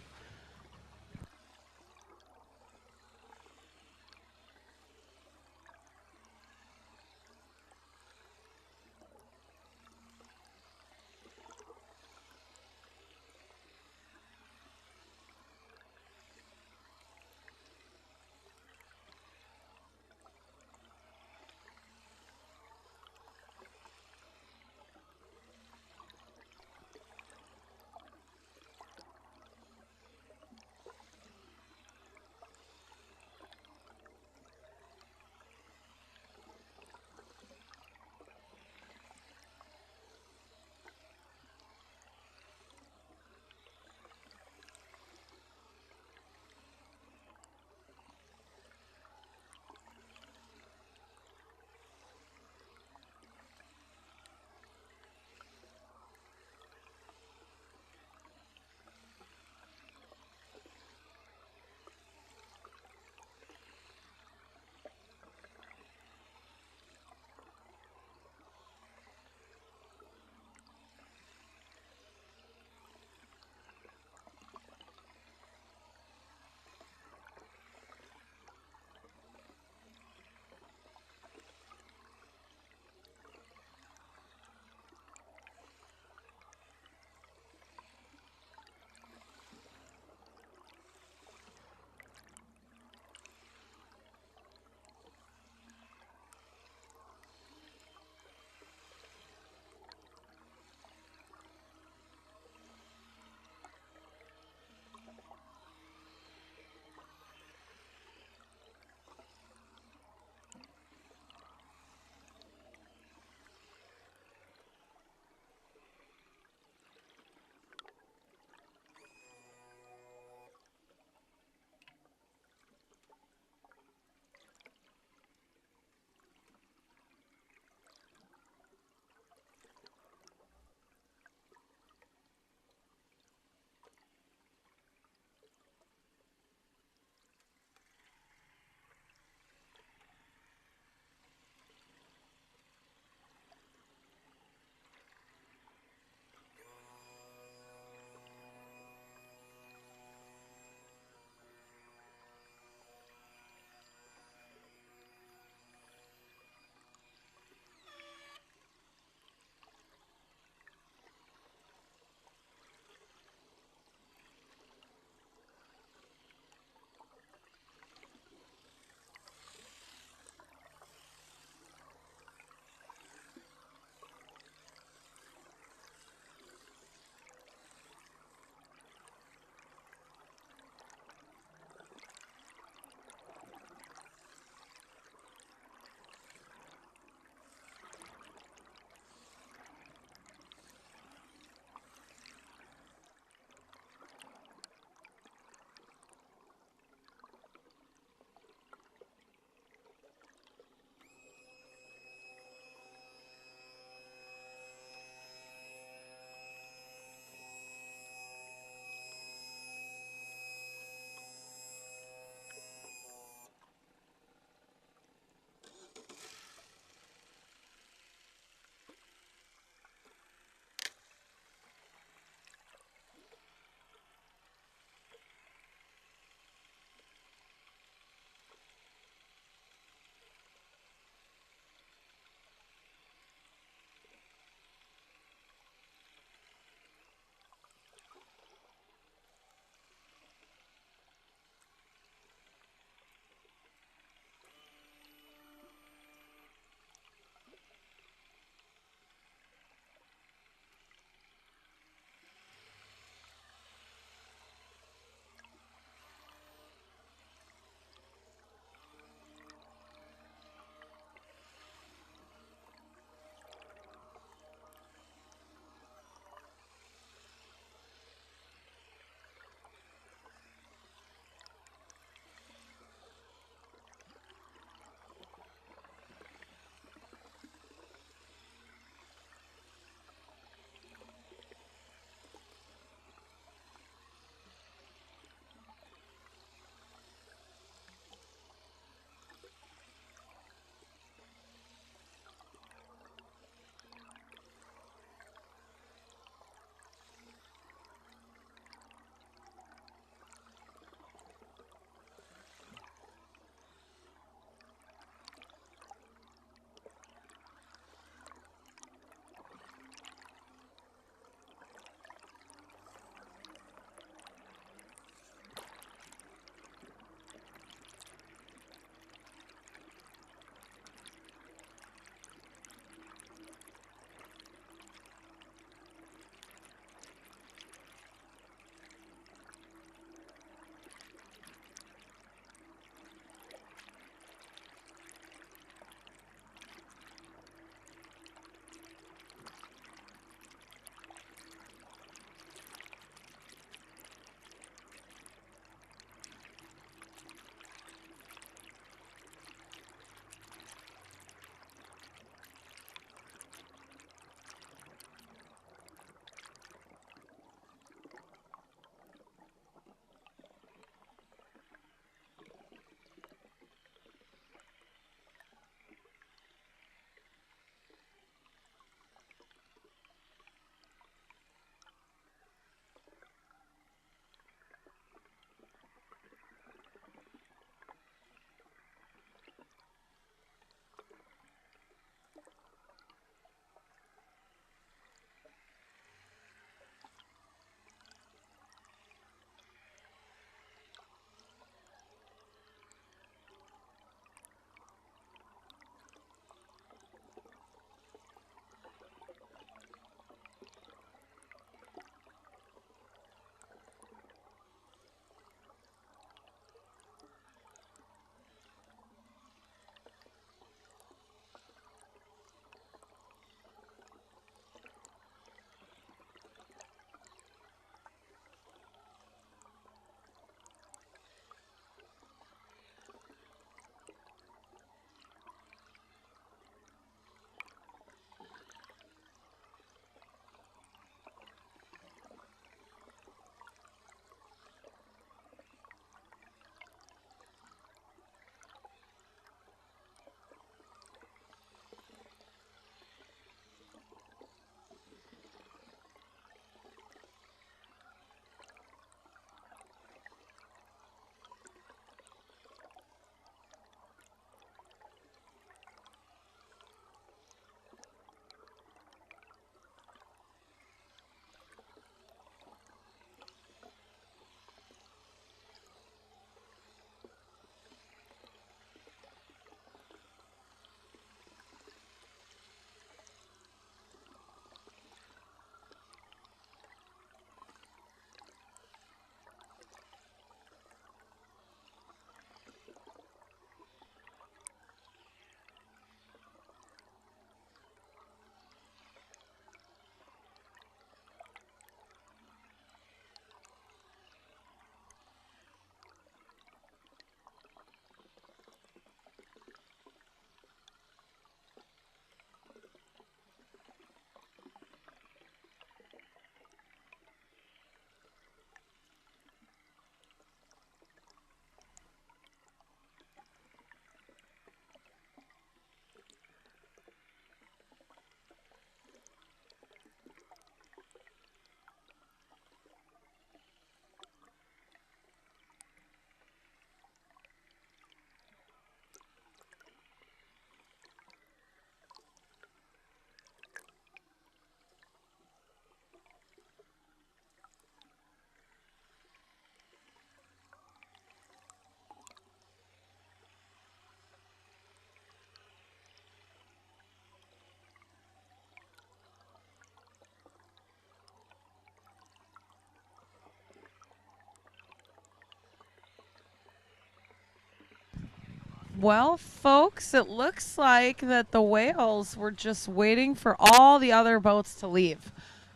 S1: Well, folks, it looks like that the whales were just waiting for all the other boats to leave,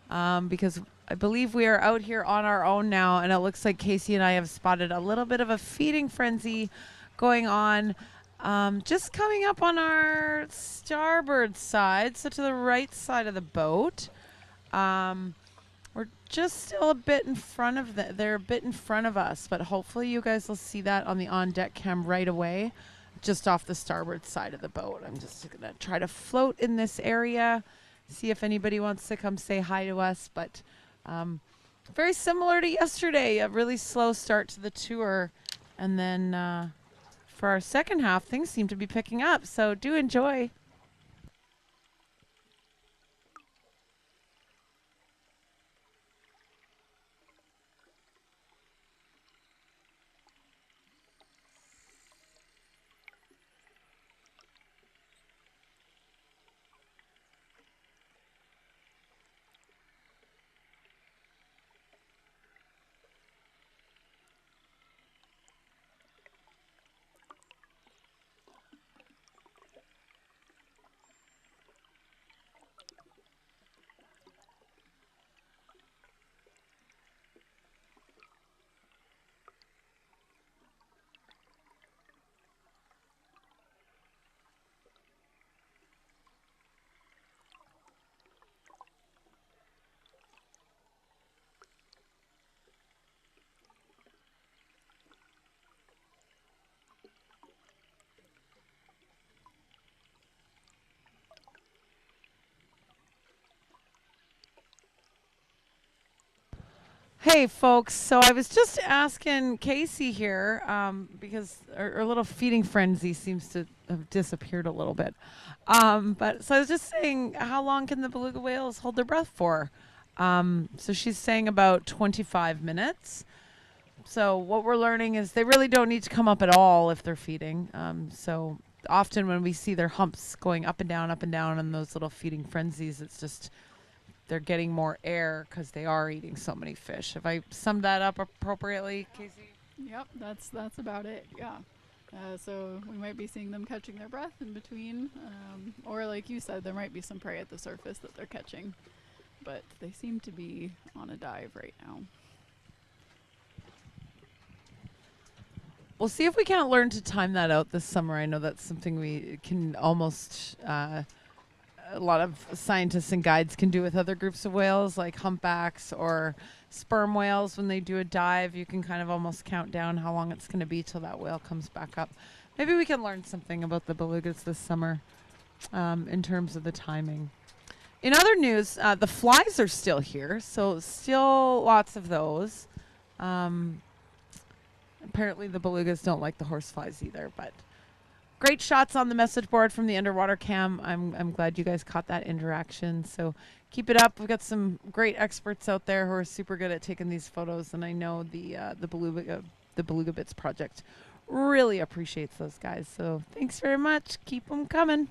S1: because I believe we are out here on our own now, and it looks like Casey and I have spotted a little bit of a feeding frenzy going on, just coming up on our starboard side, so to the right side of the boat. We're just still a bit in front of they're a bit in front of us, but hopefully you guys will see that on the on deck cam right away, just off the starboard side of the boat. I'm just gonna try to float in this area, see if anybody wants to come say hi to us. But very similar to yesterday, a really slow start to the tour, and then for our second half, things seem to be picking up. So do enjoy. Hey, folks. So I was just asking Casey here, because our little feeding frenzy seems to have disappeared a little bit. But so I was just saying, how long can the beluga whales hold their breath for? So she's saying about 25 minutes. So what we're learning is they really don't need to come up at all if they're feeding. So often when we see their humps going up and down in those little feeding frenzies, it's just they're getting more air because they are eating so many fish. Have I summed that up appropriately, Casey?
S2: Yep, that's about it. Yeah. So we might be seeing them catching their breath in between, or like you said, there might be some prey at the surface that they're catching, but they seem to be on a dive right now.
S1: We'll see if we can't learn to time that out this summer. I know that's something we can almost, a lot of scientists and guides can do with other groups of whales, like humpbacks or sperm whales. When they do a dive, you can kind of almost count down how long it's going to be till that whale comes back up. Maybe we can learn something about the belugas this summer, in terms of the timing. In other news, the flies are still here, so still lots of those. Apparently the belugas don't like the horse flies either, but great shots on the message board from the underwater cam. I'm glad you guys caught that interaction. So keep it up. We've got some great experts out there who are super good at taking these photos, and I know the Beluga Bits project really appreciates those guys. So thanks very much. Keep them coming.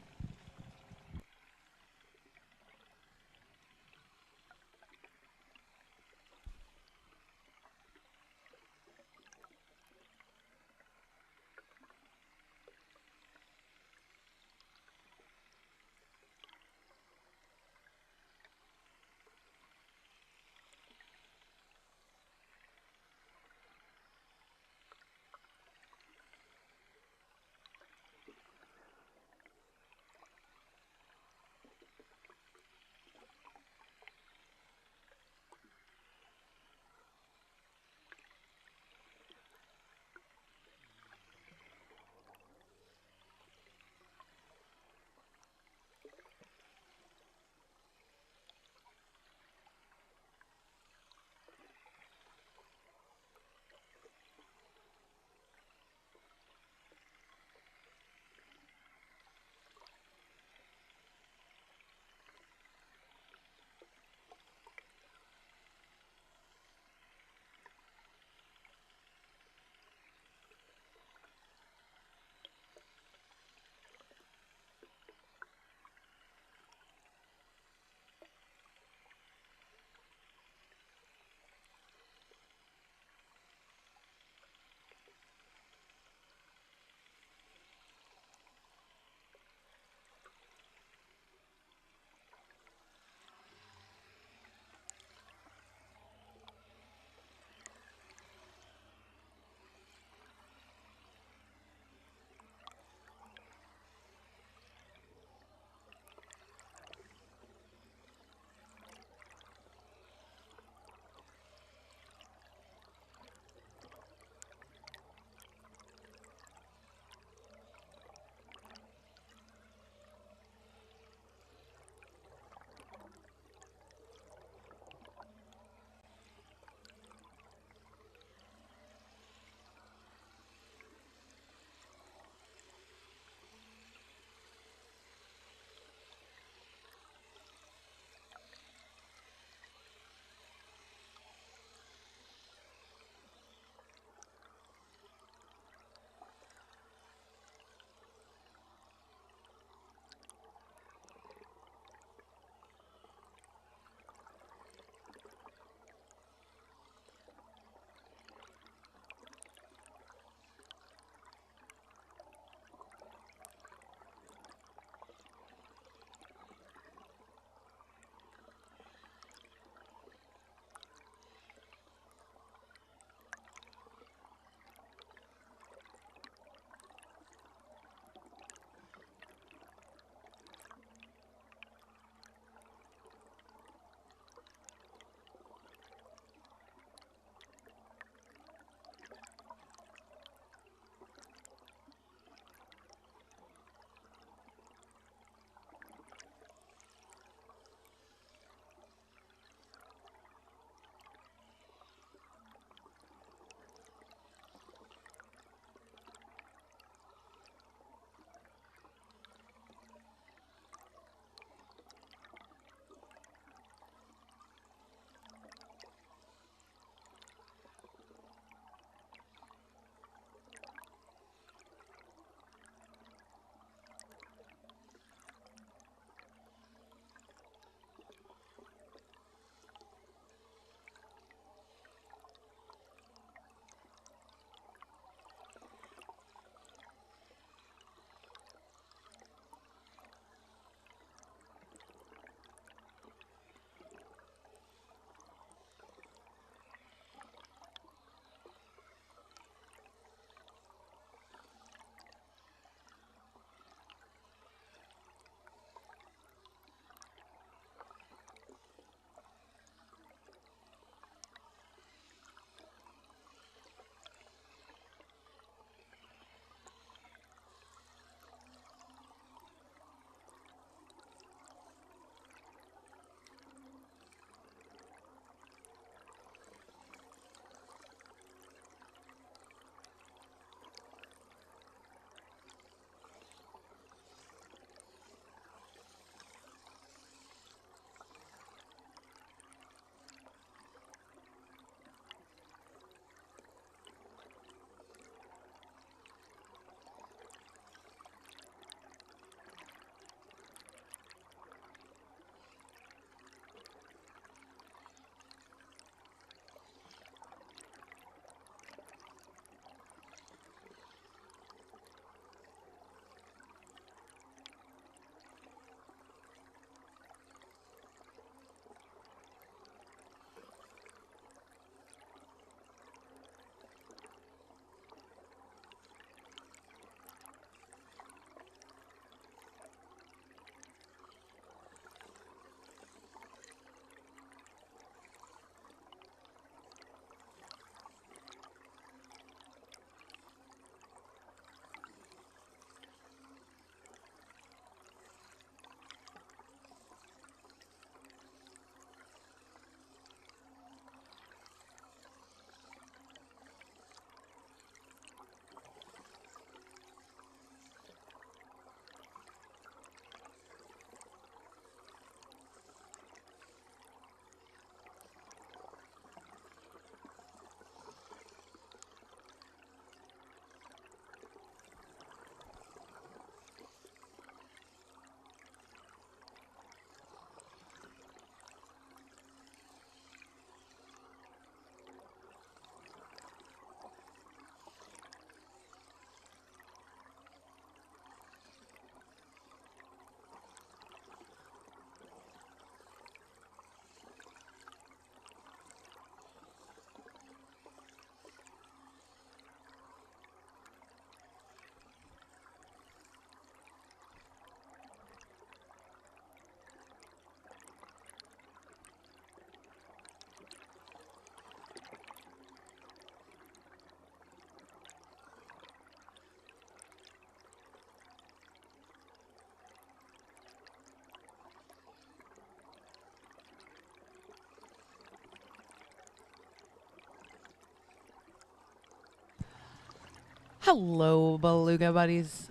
S1: Hello, Beluga buddies.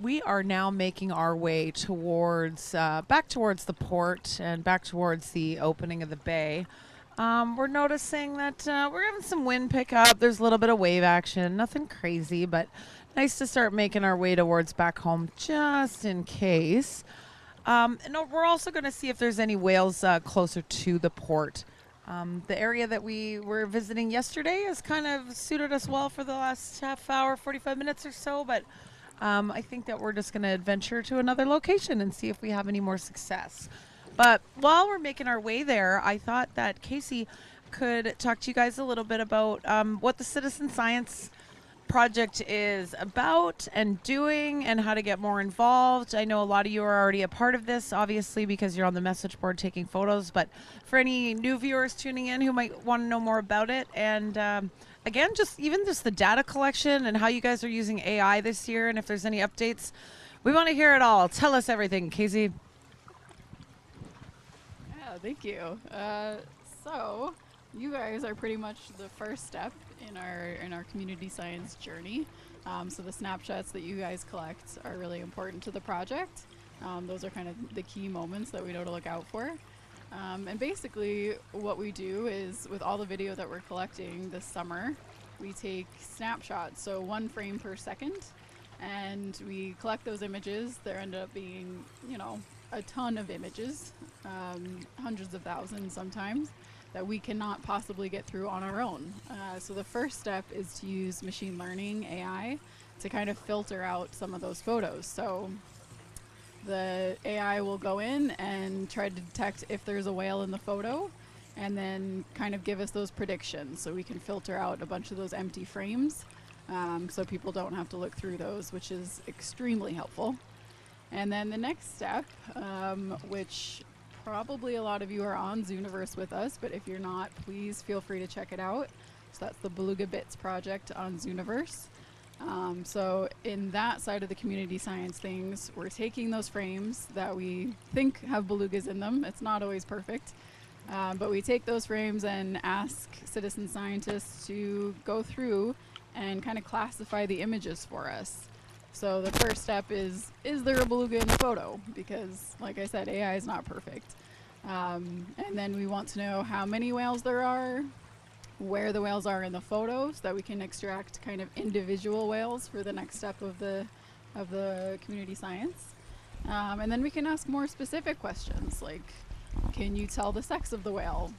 S1: We are now making our way towards back towards the port and back towards the opening of the bay. We're noticing that we're having some wind pickup. There's a little bit of wave action, nothing crazy, but nice to start making our way towards back home just in case. And we're also going to see if there's any whales closer to the port. The area that we were visiting yesterday has kind of suited us well for the last half hour, 45 minutes or so, but I think that we're just going to adventure to another location and see if we have any more success. But while we're making our way there, I thought that Casey could talk to you guys a little bit about what the citizen science project is about and doing and how to get more involved. I know a lot of you are already a part of this, obviously, because you're on the message board taking photos, but for any new viewers tuning in who might want to know more about it, and again, just the data collection and how you guys are using AI this year, and if there's any updates, we want to hear it all. Tell us everything, Casey.
S2: Yeah, thank you. So you guys are pretty much the first step in our community science journey. So the snapshots that you guys collect are really important to the project. Those are kind of the key moments that we know to look out for. And basically what we do is, with all the video that we're collecting this summer, we take snapshots, so 1 frame per second, and we collect those images. There end up being, a ton of images, hundreds of thousands sometimes, that we cannot possibly get through on our own. So the first step is to use machine learning, AI, to kind of filter out some of those photos. So the AI will go in and try to detect if there's a whale in the photo, and then kind of give us those predictions so we can filter out a bunch of those empty frames, so people don't have to look through those, which is extremely helpful. And then the next step, which probably a lot of you are on Zooniverse with us, but if you're not, please feel free to check it out. So that's the Beluga Bits project on Zooniverse. So in that side of the community science things, we're taking those frames that we think have belugas in them. It's not always perfect, but we take those frames and ask citizen scientists to go through and kind of classify the images for us. So the first step is there a beluga in the photo? Because, like I said, AI is not perfect. And then we want to know how many whales there are, where the whales are in the photo, so that we can extract kind of individual whales for the next step of the community science. And then we can ask more specific questions, like, can you tell the sex of the whale?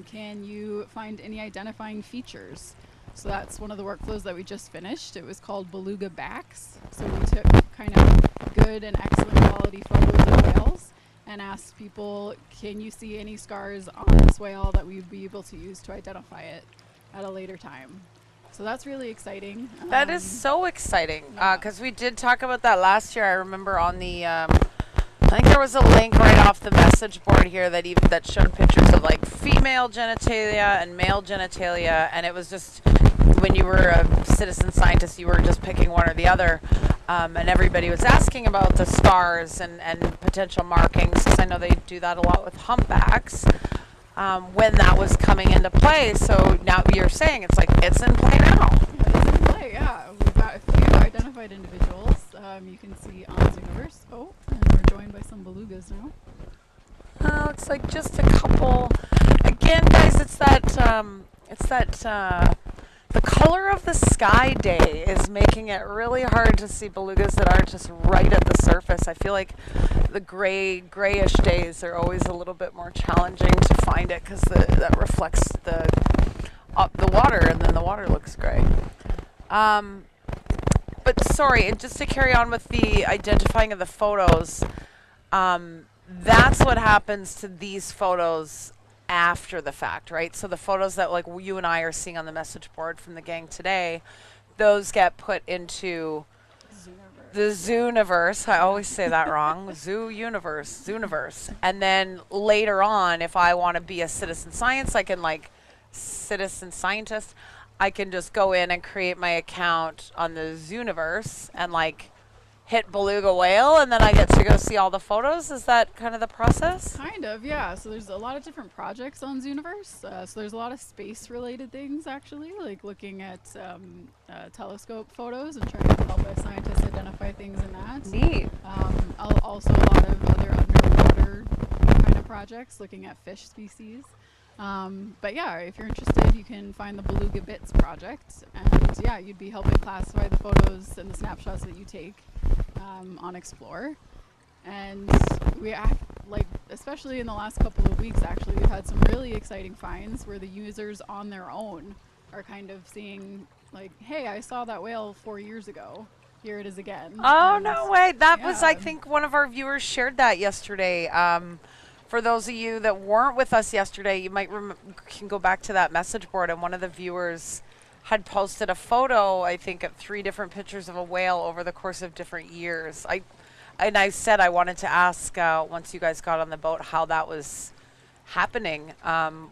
S2: Can you find any identifying features? So that's one of the workflows that we just finished. It was called Beluga Backs. So we took kind of good and excellent quality photos of whales and asked people, can you see any scars on this whale that we'd be able to use to identify it at a later time? So that's really exciting.
S1: That is so exciting, because we did talk about that last year. I remember on the I think there was a link right off the message board here that showed pictures of like female genitalia and male genitalia, and it was just, when you were a citizen scientist, you were just picking one or the other, and everybody was asking about the scars and potential markings, because I know they do that a lot with humpbacks, when that was coming into play. So now you're saying it's in play now.
S2: Yeah, it's in play, yeah. We've got a few identified individuals. You can see on Zooniverse. Oh, and we're joined by some belugas now.
S1: Looks like just a couple. Again, guys, it's that the color of the sky day is making it really hard to see belugas that aren't just right at the surface. I feel like the grayish days are always a little bit more challenging to find it, because that reflects the water, and then the water looks gray. But sorry, and just to carry on with the identifying of the photos, that's what happens to these photos after the fact, right? So the photos that like you and I are seeing on the message board from the gang today, those get put into the Zooniverse. I always say that wrong. Zooniverse. And then later on, if I want to be a citizen science, I can citizen scientist, I can just go in and create my account on the Zooniverse and hit beluga whale, and then I get to go see all the photos. Is that kind of the process?
S2: Kind of, yeah. So there's a lot of different projects on Zooniverse. So there's a lot of space-related things, actually, like looking at telescope photos and trying to help a scientist identify things in that.
S1: Neat.
S2: Also, a lot of other underwater kind of projects looking at fish species. But yeah, if you're interested, you can find the Beluga Bits project, and yeah, you'd be helping classify the photos and the snapshots that you take on Explore. And especially in the last couple of weeks, actually, we've had some really exciting finds where the users on their own are kind of seeing, like, hey, I saw that whale 4 years ago. Here it is again.
S1: Oh,
S2: and
S1: no way. That was, I think, one of our viewers shared that yesterday. For those of you that weren't with us yesterday, you might can go back to that message board, and one of the viewers had posted a photo, I think, of 3 different pictures of a whale over the course of different years. I said I wanted to ask, once you guys got on the boat, how that was happening.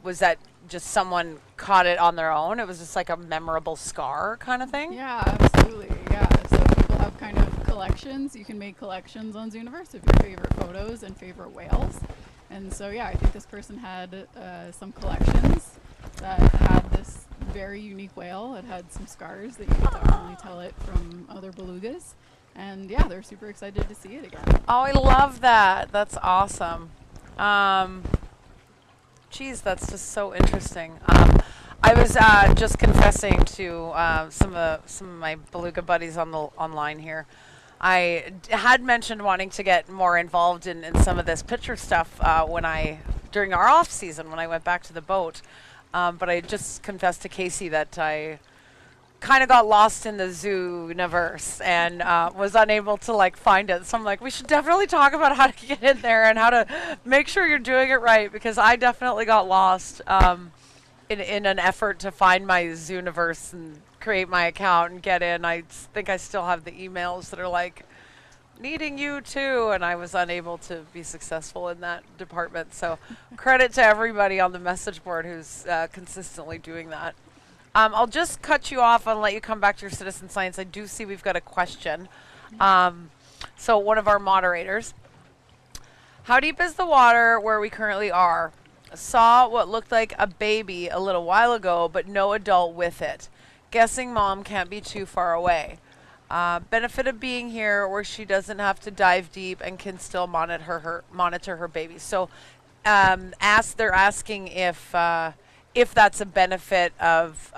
S1: Was that just someone caught it on their own? It was just like a memorable scar kind of thing?
S2: Yeah, absolutely. Yeah. So people have kind of collections. You can make collections on Zooniverse of your favorite photos and favorite whales. And so, yeah, I think this person had some collections that had this very unique whale. It had some scars that you could definitely tell it from other belugas. And yeah, they're super excited to see it again.
S1: Oh, I love that. That's awesome. Geez, that's just so interesting. I was just confessing to some of my beluga buddies online here. I had mentioned wanting to get more involved in some of this picture stuff during our off season when I went back to the boat. But I just confessed to Casey that I kind of got lost in the Zooniverse and was unable to find it. So I'm like, we should definitely talk about how to get in there and how to make sure you're doing it right, because I definitely got lost in an effort to find my Zooniverse and create my account and get in. I think I still have the emails that are like, needing you too, and I was unable to be successful in that department. So credit to everybody on the message board who's consistently doing that. I'll just cut you off and let you come back to your citizen science. I do see we've got a question. So one of our moderators, how deep is the water where we currently are? Saw what looked like a baby a little while ago, but no adult with it. Guessing mom can't be too far away. Benefit of being here where she doesn't have to dive deep and can still monitor her baby. So they're asking if that's a benefit of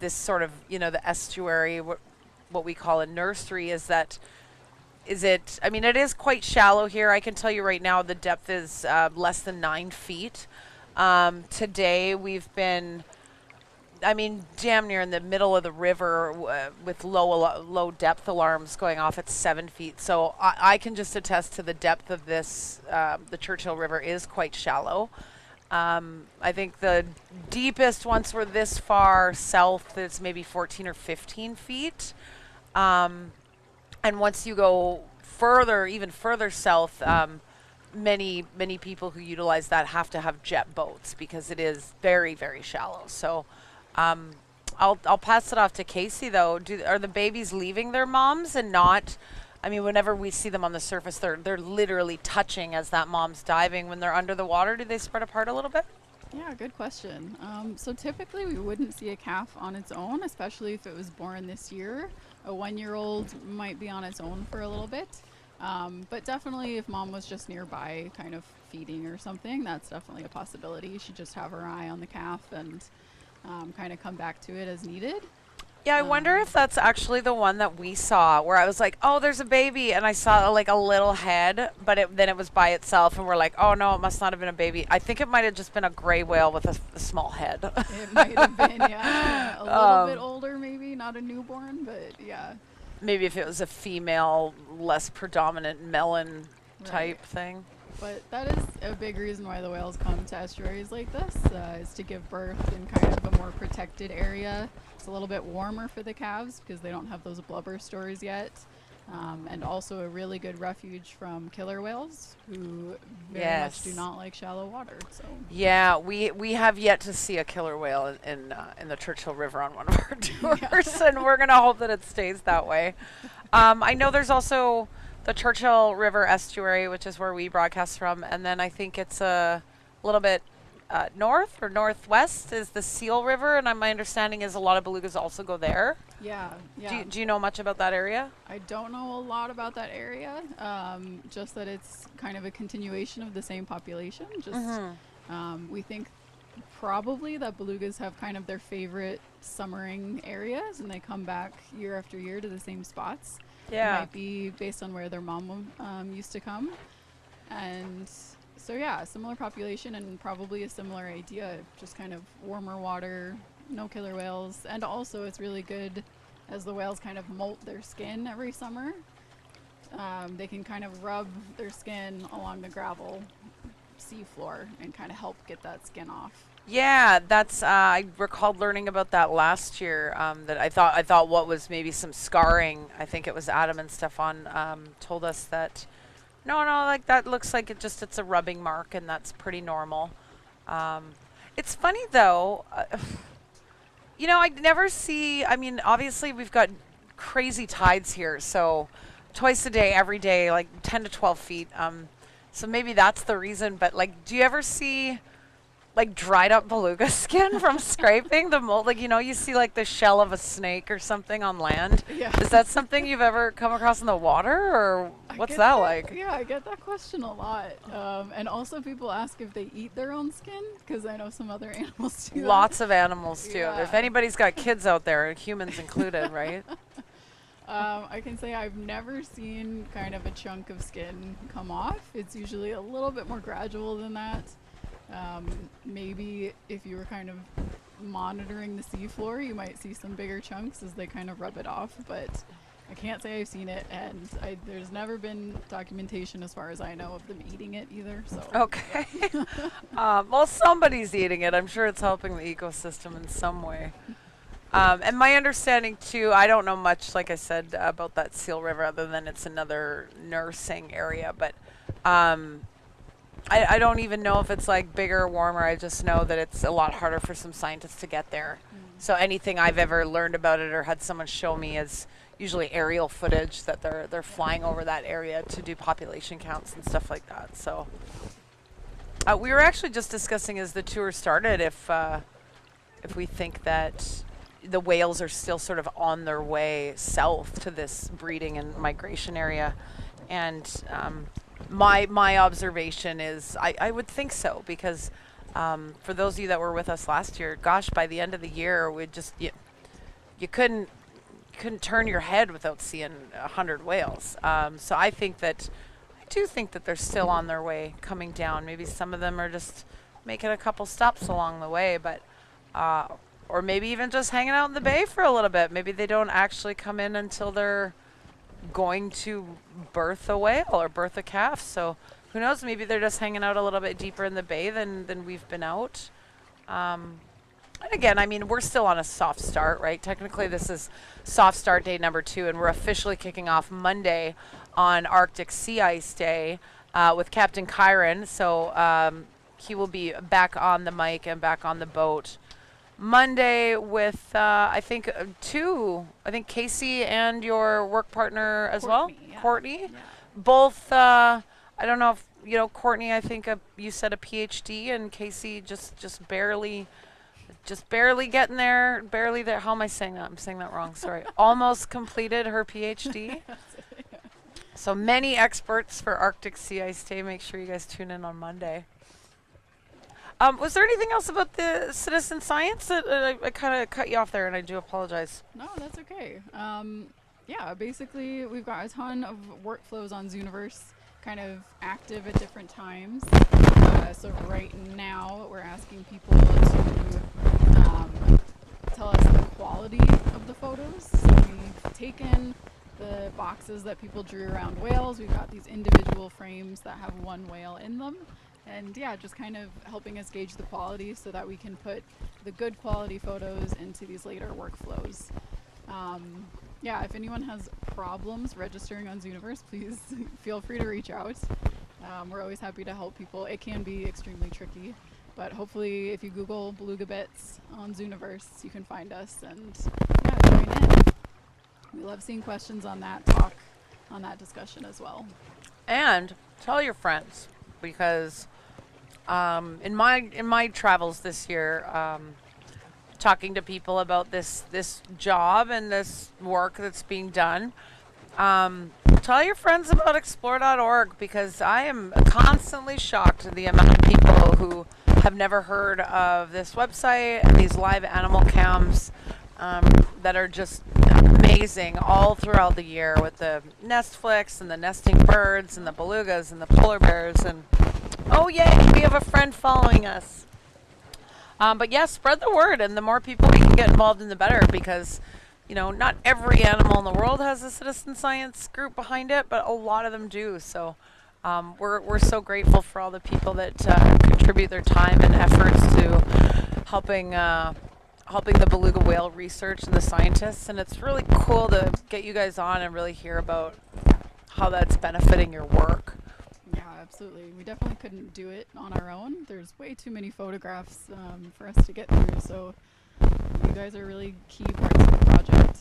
S1: this sort of, the estuary, what we call a nursery. Is it, I mean, it is quite shallow here. I can tell you right now the depth is less than 9 feet. Today we've been, damn near in the middle of the river with low depth alarms going off at 7 feet. So I can just attest to the depth of this. The Churchill River is quite shallow. I think the deepest, once we're this far south, it's maybe 14 or 15 feet. And once you go even further south, many people who utilize that have to have jet boats because it is very, very shallow. So I'll pass it off to Casey, though. Are the babies leaving their moms and not? Whenever we see them on the surface, they're literally touching as that mom's diving. When they're under the water, do they spread apart a little bit?
S2: Yeah, good question. So typically we wouldn't see a calf on its own, especially if it was born this year. A 1-year-old might be on its own for a little bit. But definitely if mom was just nearby kind of feeding or something, that's definitely a possibility. She'd just have her eye on the calf and kind of come back to it as needed.
S1: Yeah, I wonder if that's actually the one that we saw, where I was like, oh, there's a baby, and I saw like a little head, but then it was by itself, and we're like, oh no, it must not have been a baby. I think it might have just been a gray whale with a small head.
S2: It might have been, yeah. A little bit older maybe, not a newborn, but yeah.
S1: Maybe if it was a female, less predominant melon type thing.
S2: But that is a big reason why the whales come to estuaries like this, is to give birth in kind of a more protected area. It's a little bit warmer for the calves because they don't have those blubber stores yet. And also a really good refuge from killer whales who very much do not like shallow water. So
S1: yeah, we have yet to see a killer whale in the Churchill River on one of our tours, and we're gonna hope that it stays that way. I know there's also the Churchill River estuary, which is where we broadcast from, and then I think it's a little bit north or northwest is the Seal River, and my understanding is a lot of belugas also go there.
S2: Yeah,
S1: Do
S2: yeah.
S1: do you know much about that area?
S2: I don't know a lot about that area, just that it's kind of a continuation of the same population. Just we think probably that belugas have kind of their favorite summering areas, and they come back year after year to the same spots. It
S1: Yeah.
S2: might be based on where their mom used to come, and so yeah, similar population and probably a similar idea. Just kind of warmer water, no killer whales, and also it's really good as the whales kind of molt their skin every summer. They can kind of rub their skin along the gravel seafloor and kind of help get that skin off.
S1: Yeah, that's I recalled learning about that last year. That I thought what was maybe some scarring. I think it was Adam and Stefan told us that no, like that looks like it's a rubbing mark, and that's pretty normal. It's funny though. I never see. I mean, obviously we've got crazy tides here, so twice a day, every day, like 10 to 12 feet. So maybe that's the reason. But like, do you ever see like dried up beluga skin from scraping the mold? Like, you see like the shell of a snake or something on land.
S2: Yeah.
S1: Is that something you've ever come across in the water, or
S2: I
S1: what's
S2: get
S1: that like?
S2: Yeah, I get that question a lot. And also people ask if they eat their own skin, because I know some other animals do that.
S1: Lots of animals do.
S2: Yeah.
S1: If anybody's got kids out there, humans included, right?
S2: I can say I've never seen kind of a chunk of skin come off. It's usually a little bit more gradual than that. Maybe if you were kind of monitoring the seafloor, you might see some bigger chunks as they kind of rub it off, but I can't say I've seen it, and there's never been documentation as far as I know of them eating it either. So
S1: Okay. Well, somebody's eating it. I'm sure it's helping the ecosystem in some way. And my understanding too, I don't know much, like I said, about that Seal River, other than it's another nursing area. But I don't even know if it's like bigger or warmer. I just know that it's a lot harder for some scientists to get there. So anything I've ever learned about it or had someone show me is usually aerial footage that they're flying over that area to do population counts and stuff like that. So we were actually just discussing as the tour started if we think that the whales are still sort of on their way south to this breeding and migration area. And my observation is I would think so, because for those of you that were with us last year, gosh, by the end of the year, you couldn't turn your head without seeing 100 whales. So I do think that they're still on their way coming down. Maybe some of them are just making a couple stops along the way, but or maybe even just hanging out in the bay for a little bit. Maybe they don't actually come in until they're going to birth a whale or birth a calf. So who knows? Maybe they're just hanging out a little bit deeper in the bay than we've been out. And again, I mean, we're still on a soft start, right? Technically, this is soft start day number 2, and we're officially kicking off Monday on Arctic Sea Ice Day with Captain Kyron. So he will be back on the mic and back on the boat Monday with I think Casey and your work partner as well,
S2: Yeah.
S1: Courtney.
S2: Yeah.
S1: Both I don't know if Courtney, I think you said a PhD, and Casey just barely getting there, barely there. How am I saying that? I'm saying that wrong. Sorry. Almost completed her PhD. So many experts for Arctic Sea Ice Day. Make sure you guys tune in on Monday. Was there anything else about the citizen science that I kind of cut you off there, and I do apologize?
S2: No, that's okay. Yeah, basically we've got a ton of workflows on Zooniverse kind of active at different times. So right now we're asking people to tell us the quality of the photos. So we've taken the boxes that people drew around whales. We've got these individual frames that have one whale in them. And yeah, just kind of helping us gauge the quality so that we can put the good quality photos into these later workflows. Yeah, if anyone has problems registering on Zooniverse, please feel free to reach out. We're always happy to help people. It can be extremely tricky, but hopefully if you Google Beluga Bits on Zooniverse, you can find us and yeah, join in. We love seeing questions on that talk, on that discussion as well.
S1: And tell your friends because in my travels this year, talking to people about this job and this work that's being done. Tell your friends about explore.org because I am constantly shocked at the amount of people who have never heard of this website and these live animal cams that are just amazing all throughout the year with the nest flicks and the nesting birds and the belugas and the polar bears. And oh, yay, we have a friend following us. But yeah, spread the word, and the more people we can get involved in, the better. Because, not every animal in the world has a citizen science group behind it, but a lot of them do. So we're so grateful for all the people that contribute their time and efforts to helping the beluga whale research and the scientists. And it's really cool to get you guys on and really hear about how that's benefiting your work.
S2: Yeah, absolutely. We definitely couldn't do it on our own. There's way too many photographs for us to get through. So you guys are really key parts of the project.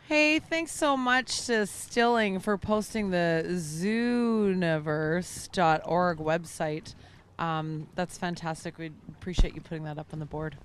S1: Hey, thanks so much to Stilling for posting the zooniverse.org website. That's fantastic. We appreciate you putting that up on the board.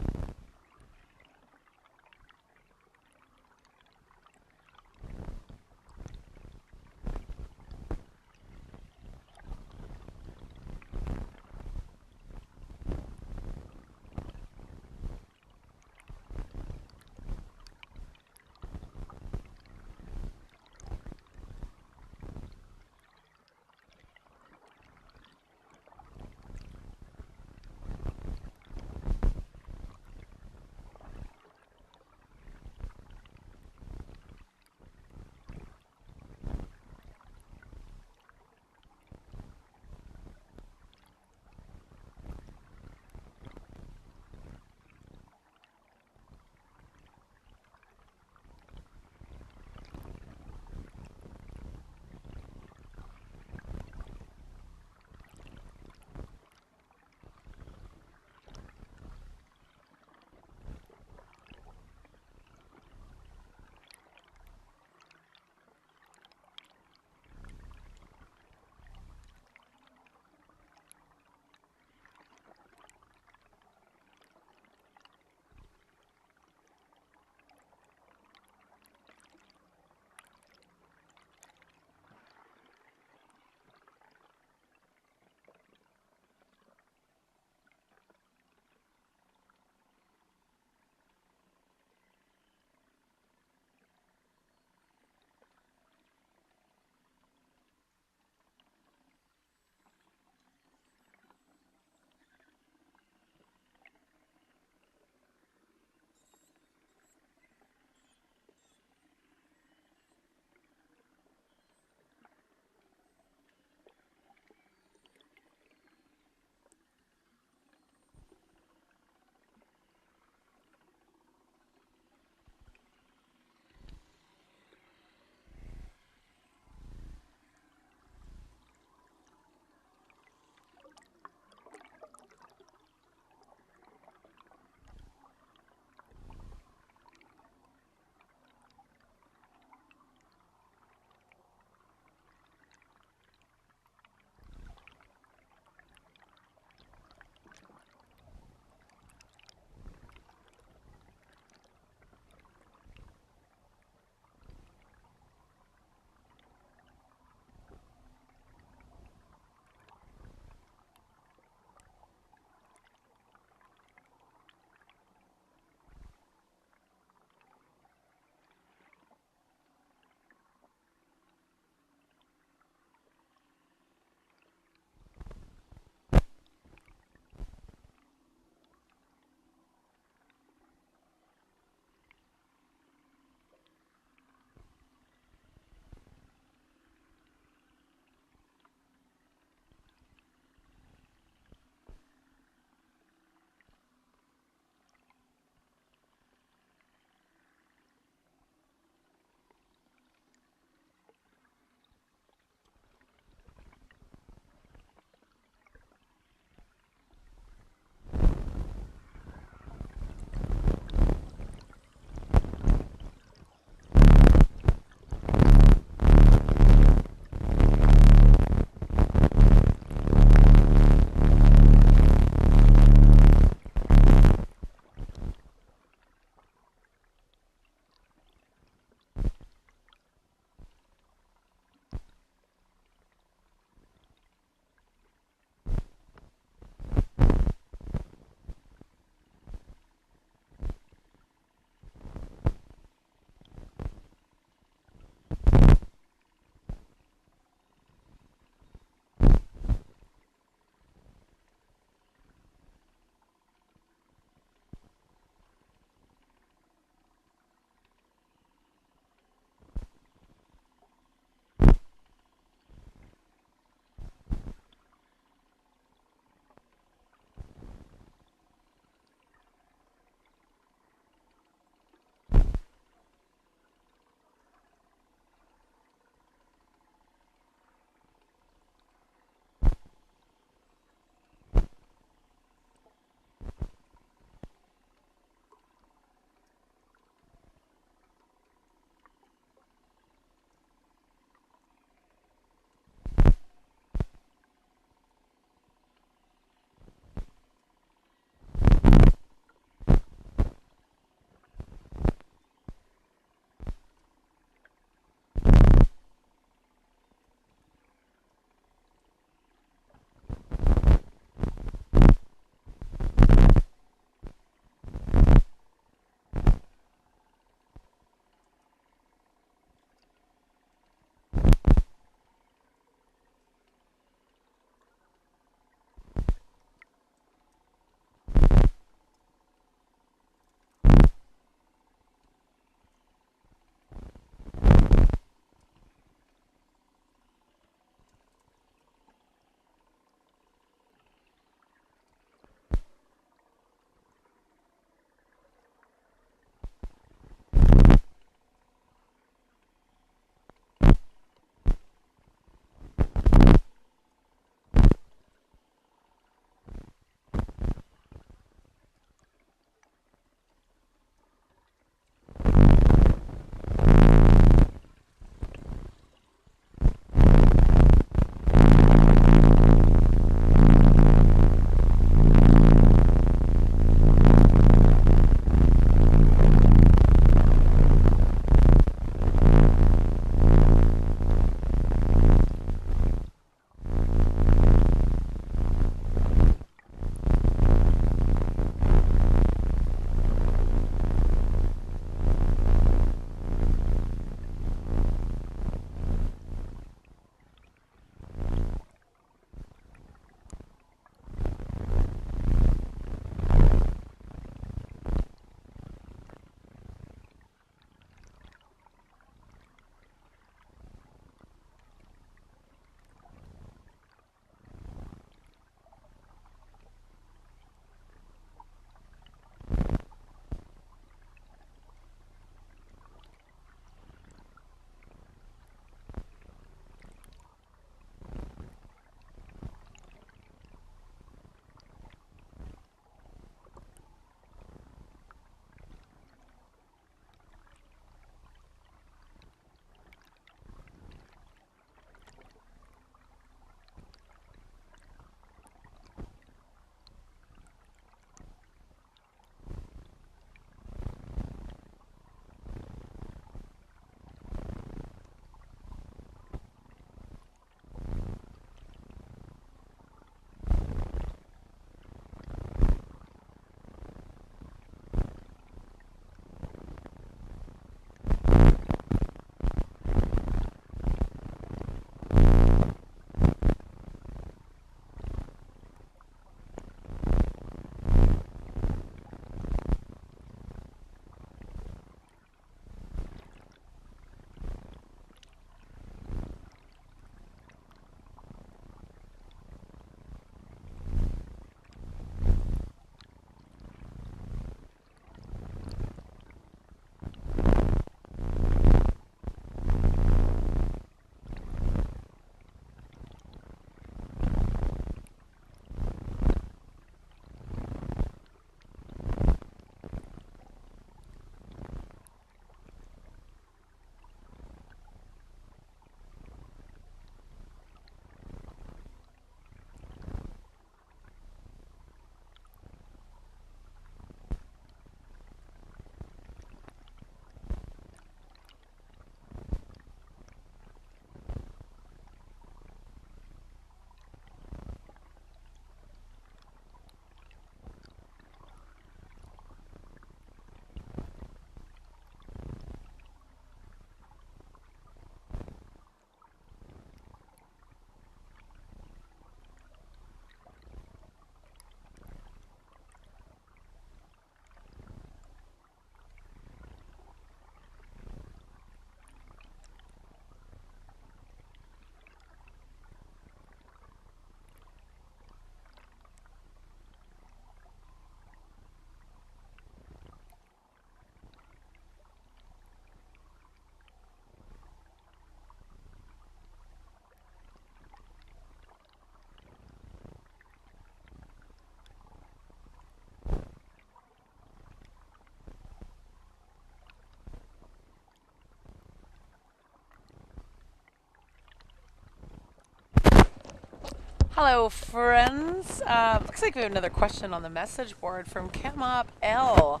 S3: Hello, friends. Looks like we have another question on the message board from Kamop L.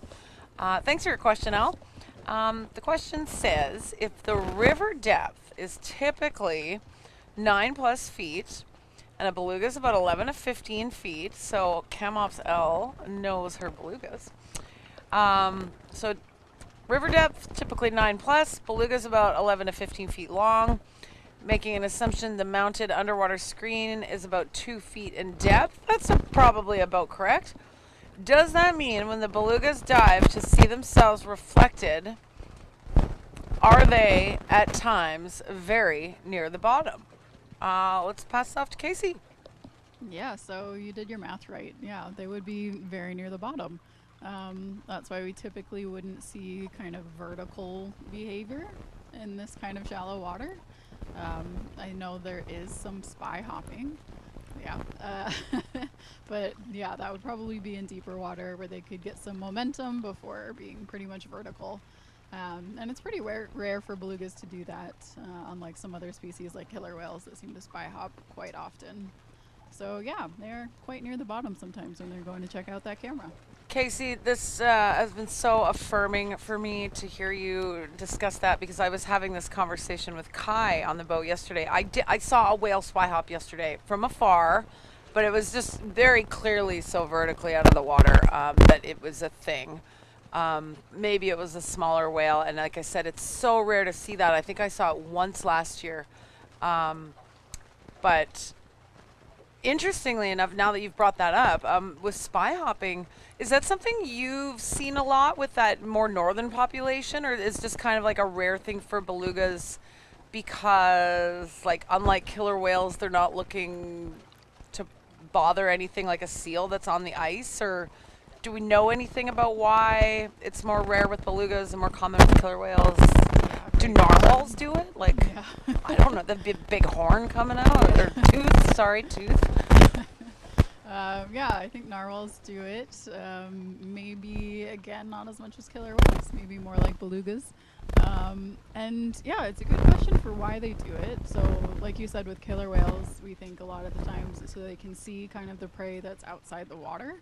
S3: Thanks for your question, L. The question says, if the river depth is typically 9+ feet, and a beluga is about 11 to 15 feet, so Kamop's L knows her belugas. So river depth, typically 9+, beluga's about 11 to 15 feet long. Making an assumption the mounted underwater screen is about 2 feet in depth. That's probably about correct. Does that mean when the belugas dive to see themselves reflected, are they at times very near the bottom? Let's pass it off to Casey.
S2: Yeah, so you did your math right. Yeah, they would be very near the bottom. That's why we typically wouldn't see kind of vertical behavior in this kind of shallow water. I know there is some spy hopping, yeah, but yeah, that would probably be in deeper water where they could get some momentum before being pretty much vertical. And it's pretty rare for belugas to do that, unlike some other species like killer whales that seem to spy hop quite often. So yeah, they're quite near the bottom sometimes when they're going to check out that camera.
S3: Casey, this has been so affirming for me to hear you discuss that, because I was having this conversation with Kai on the boat yesterday. I saw a whale spy hop yesterday from afar, but it was just very clearly so vertically out of the water that it was a thing. Maybe it was a smaller whale, and like I said, it's so rare to see that. I think I saw it once last year. But interestingly enough, now that you've brought that up, with spy hopping, is that something you've seen a lot with that more northern population, or is just kind of like a rare thing for belugas because, like, unlike killer whales, they're not looking to bother anything like a seal that's on the ice? Or do we know anything about why it's more rare with belugas and more common with killer whales? Do narwhals do it? Like,
S2: Yeah.
S3: I don't know, the big horn coming out, or tooth.
S2: Yeah, I think narwhals do it. Maybe, again, not as much as killer whales, maybe more like belugas. And yeah, it's a good question for why they do it. So like you said, with killer whales, we think a lot of the times so they can see kind of the prey that's outside the water.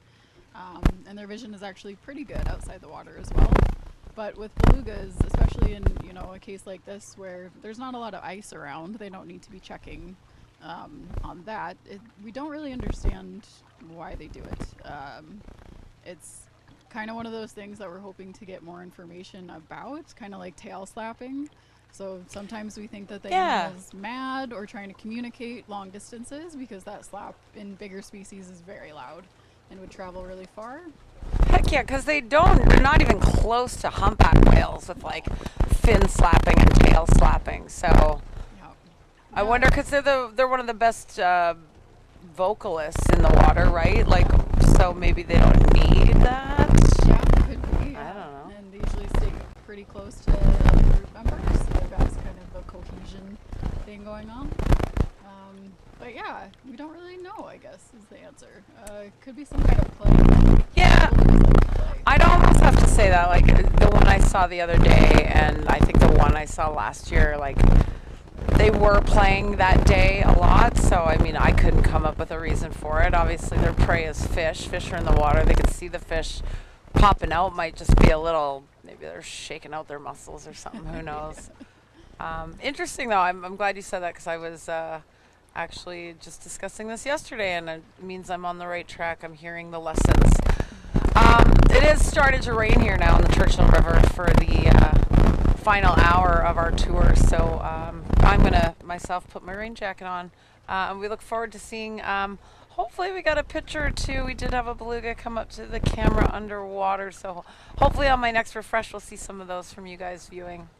S2: And their vision is actually pretty good outside the water as well. But with belugas, especially in, you know, a case like this where there's not a lot of ice around, they don't need to be checking on that. We don't really understand why they do it. It's kind of one of those things that we're hoping to get more information about, kind of like tail slapping. So sometimes we think that the animal's mad or trying to communicate long distances, because that slap in bigger species is very loud and would travel really far.
S3: Heck yeah, because they're not even close to humpback whales with like fin slapping and tail slapping. So I wonder, because they're one of the best vocalists in the water, right? Like, so maybe they don't need that.
S2: Yeah, could be.
S3: I don't know.
S2: And they usually stay pretty close to other group members, so they've got kind of a cohesion thing going on. But yeah, we don't really know, I guess, is the answer. It could be some kind of play.
S3: Yeah, I'd almost have to say that, like, the one I saw the other day, and I think the one I saw last year, like, they were playing that day a lot, so I mean, I couldn't come up with a reason for it. Obviously, their prey is fish. Fish are in the water. They can see the fish popping out. Might just be a little, maybe they're shaking out their muscles or something. Who knows? Interesting, though. I'm glad you said that, because I was actually just discussing this yesterday, and it means I'm on the right track. I'm hearing the lessons. It has started to rain here now on the Churchill River for the final hour of our tour, so I'm going to myself put my rain jacket on. And we look forward to seeing, hopefully we got a picture or two. We did have a beluga come up to the camera underwater, so hopefully on my next refresh we'll see some of those from you guys viewing.